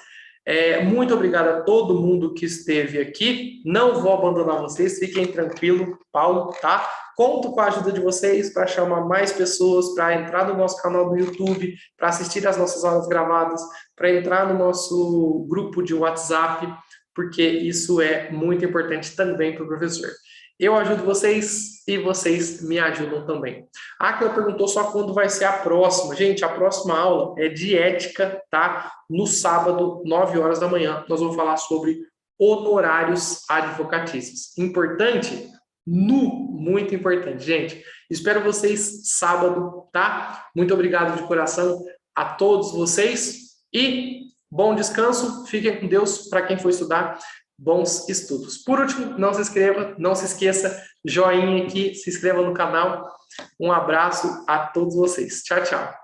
Muito obrigado a todo mundo que esteve aqui. Não vou abandonar vocês, fiquem tranquilos, Paulo, tá? Conto com a ajuda de vocês para chamar mais pessoas, para entrar no nosso canal do YouTube, para assistir as nossas aulas gravadas, para entrar no nosso grupo de WhatsApp, porque isso é muito importante também para o professor. Eu ajudo vocês e vocês me ajudam também. A Aquila perguntou só quando vai ser a próxima. Gente, a próxima aula é de ética, tá? No sábado, 9 horas da manhã, nós vamos falar sobre honorários advocatícios. Importante? Muito importante, gente. Espero vocês sábado, tá? Muito obrigado de coração a todos vocês e bom descanso. Fiquem com Deus. Para quem for estudar, bons estudos. Por último, não se inscreva, não se esqueça, joinha aqui, se inscreva no canal. Um abraço a todos vocês. Tchau, tchau.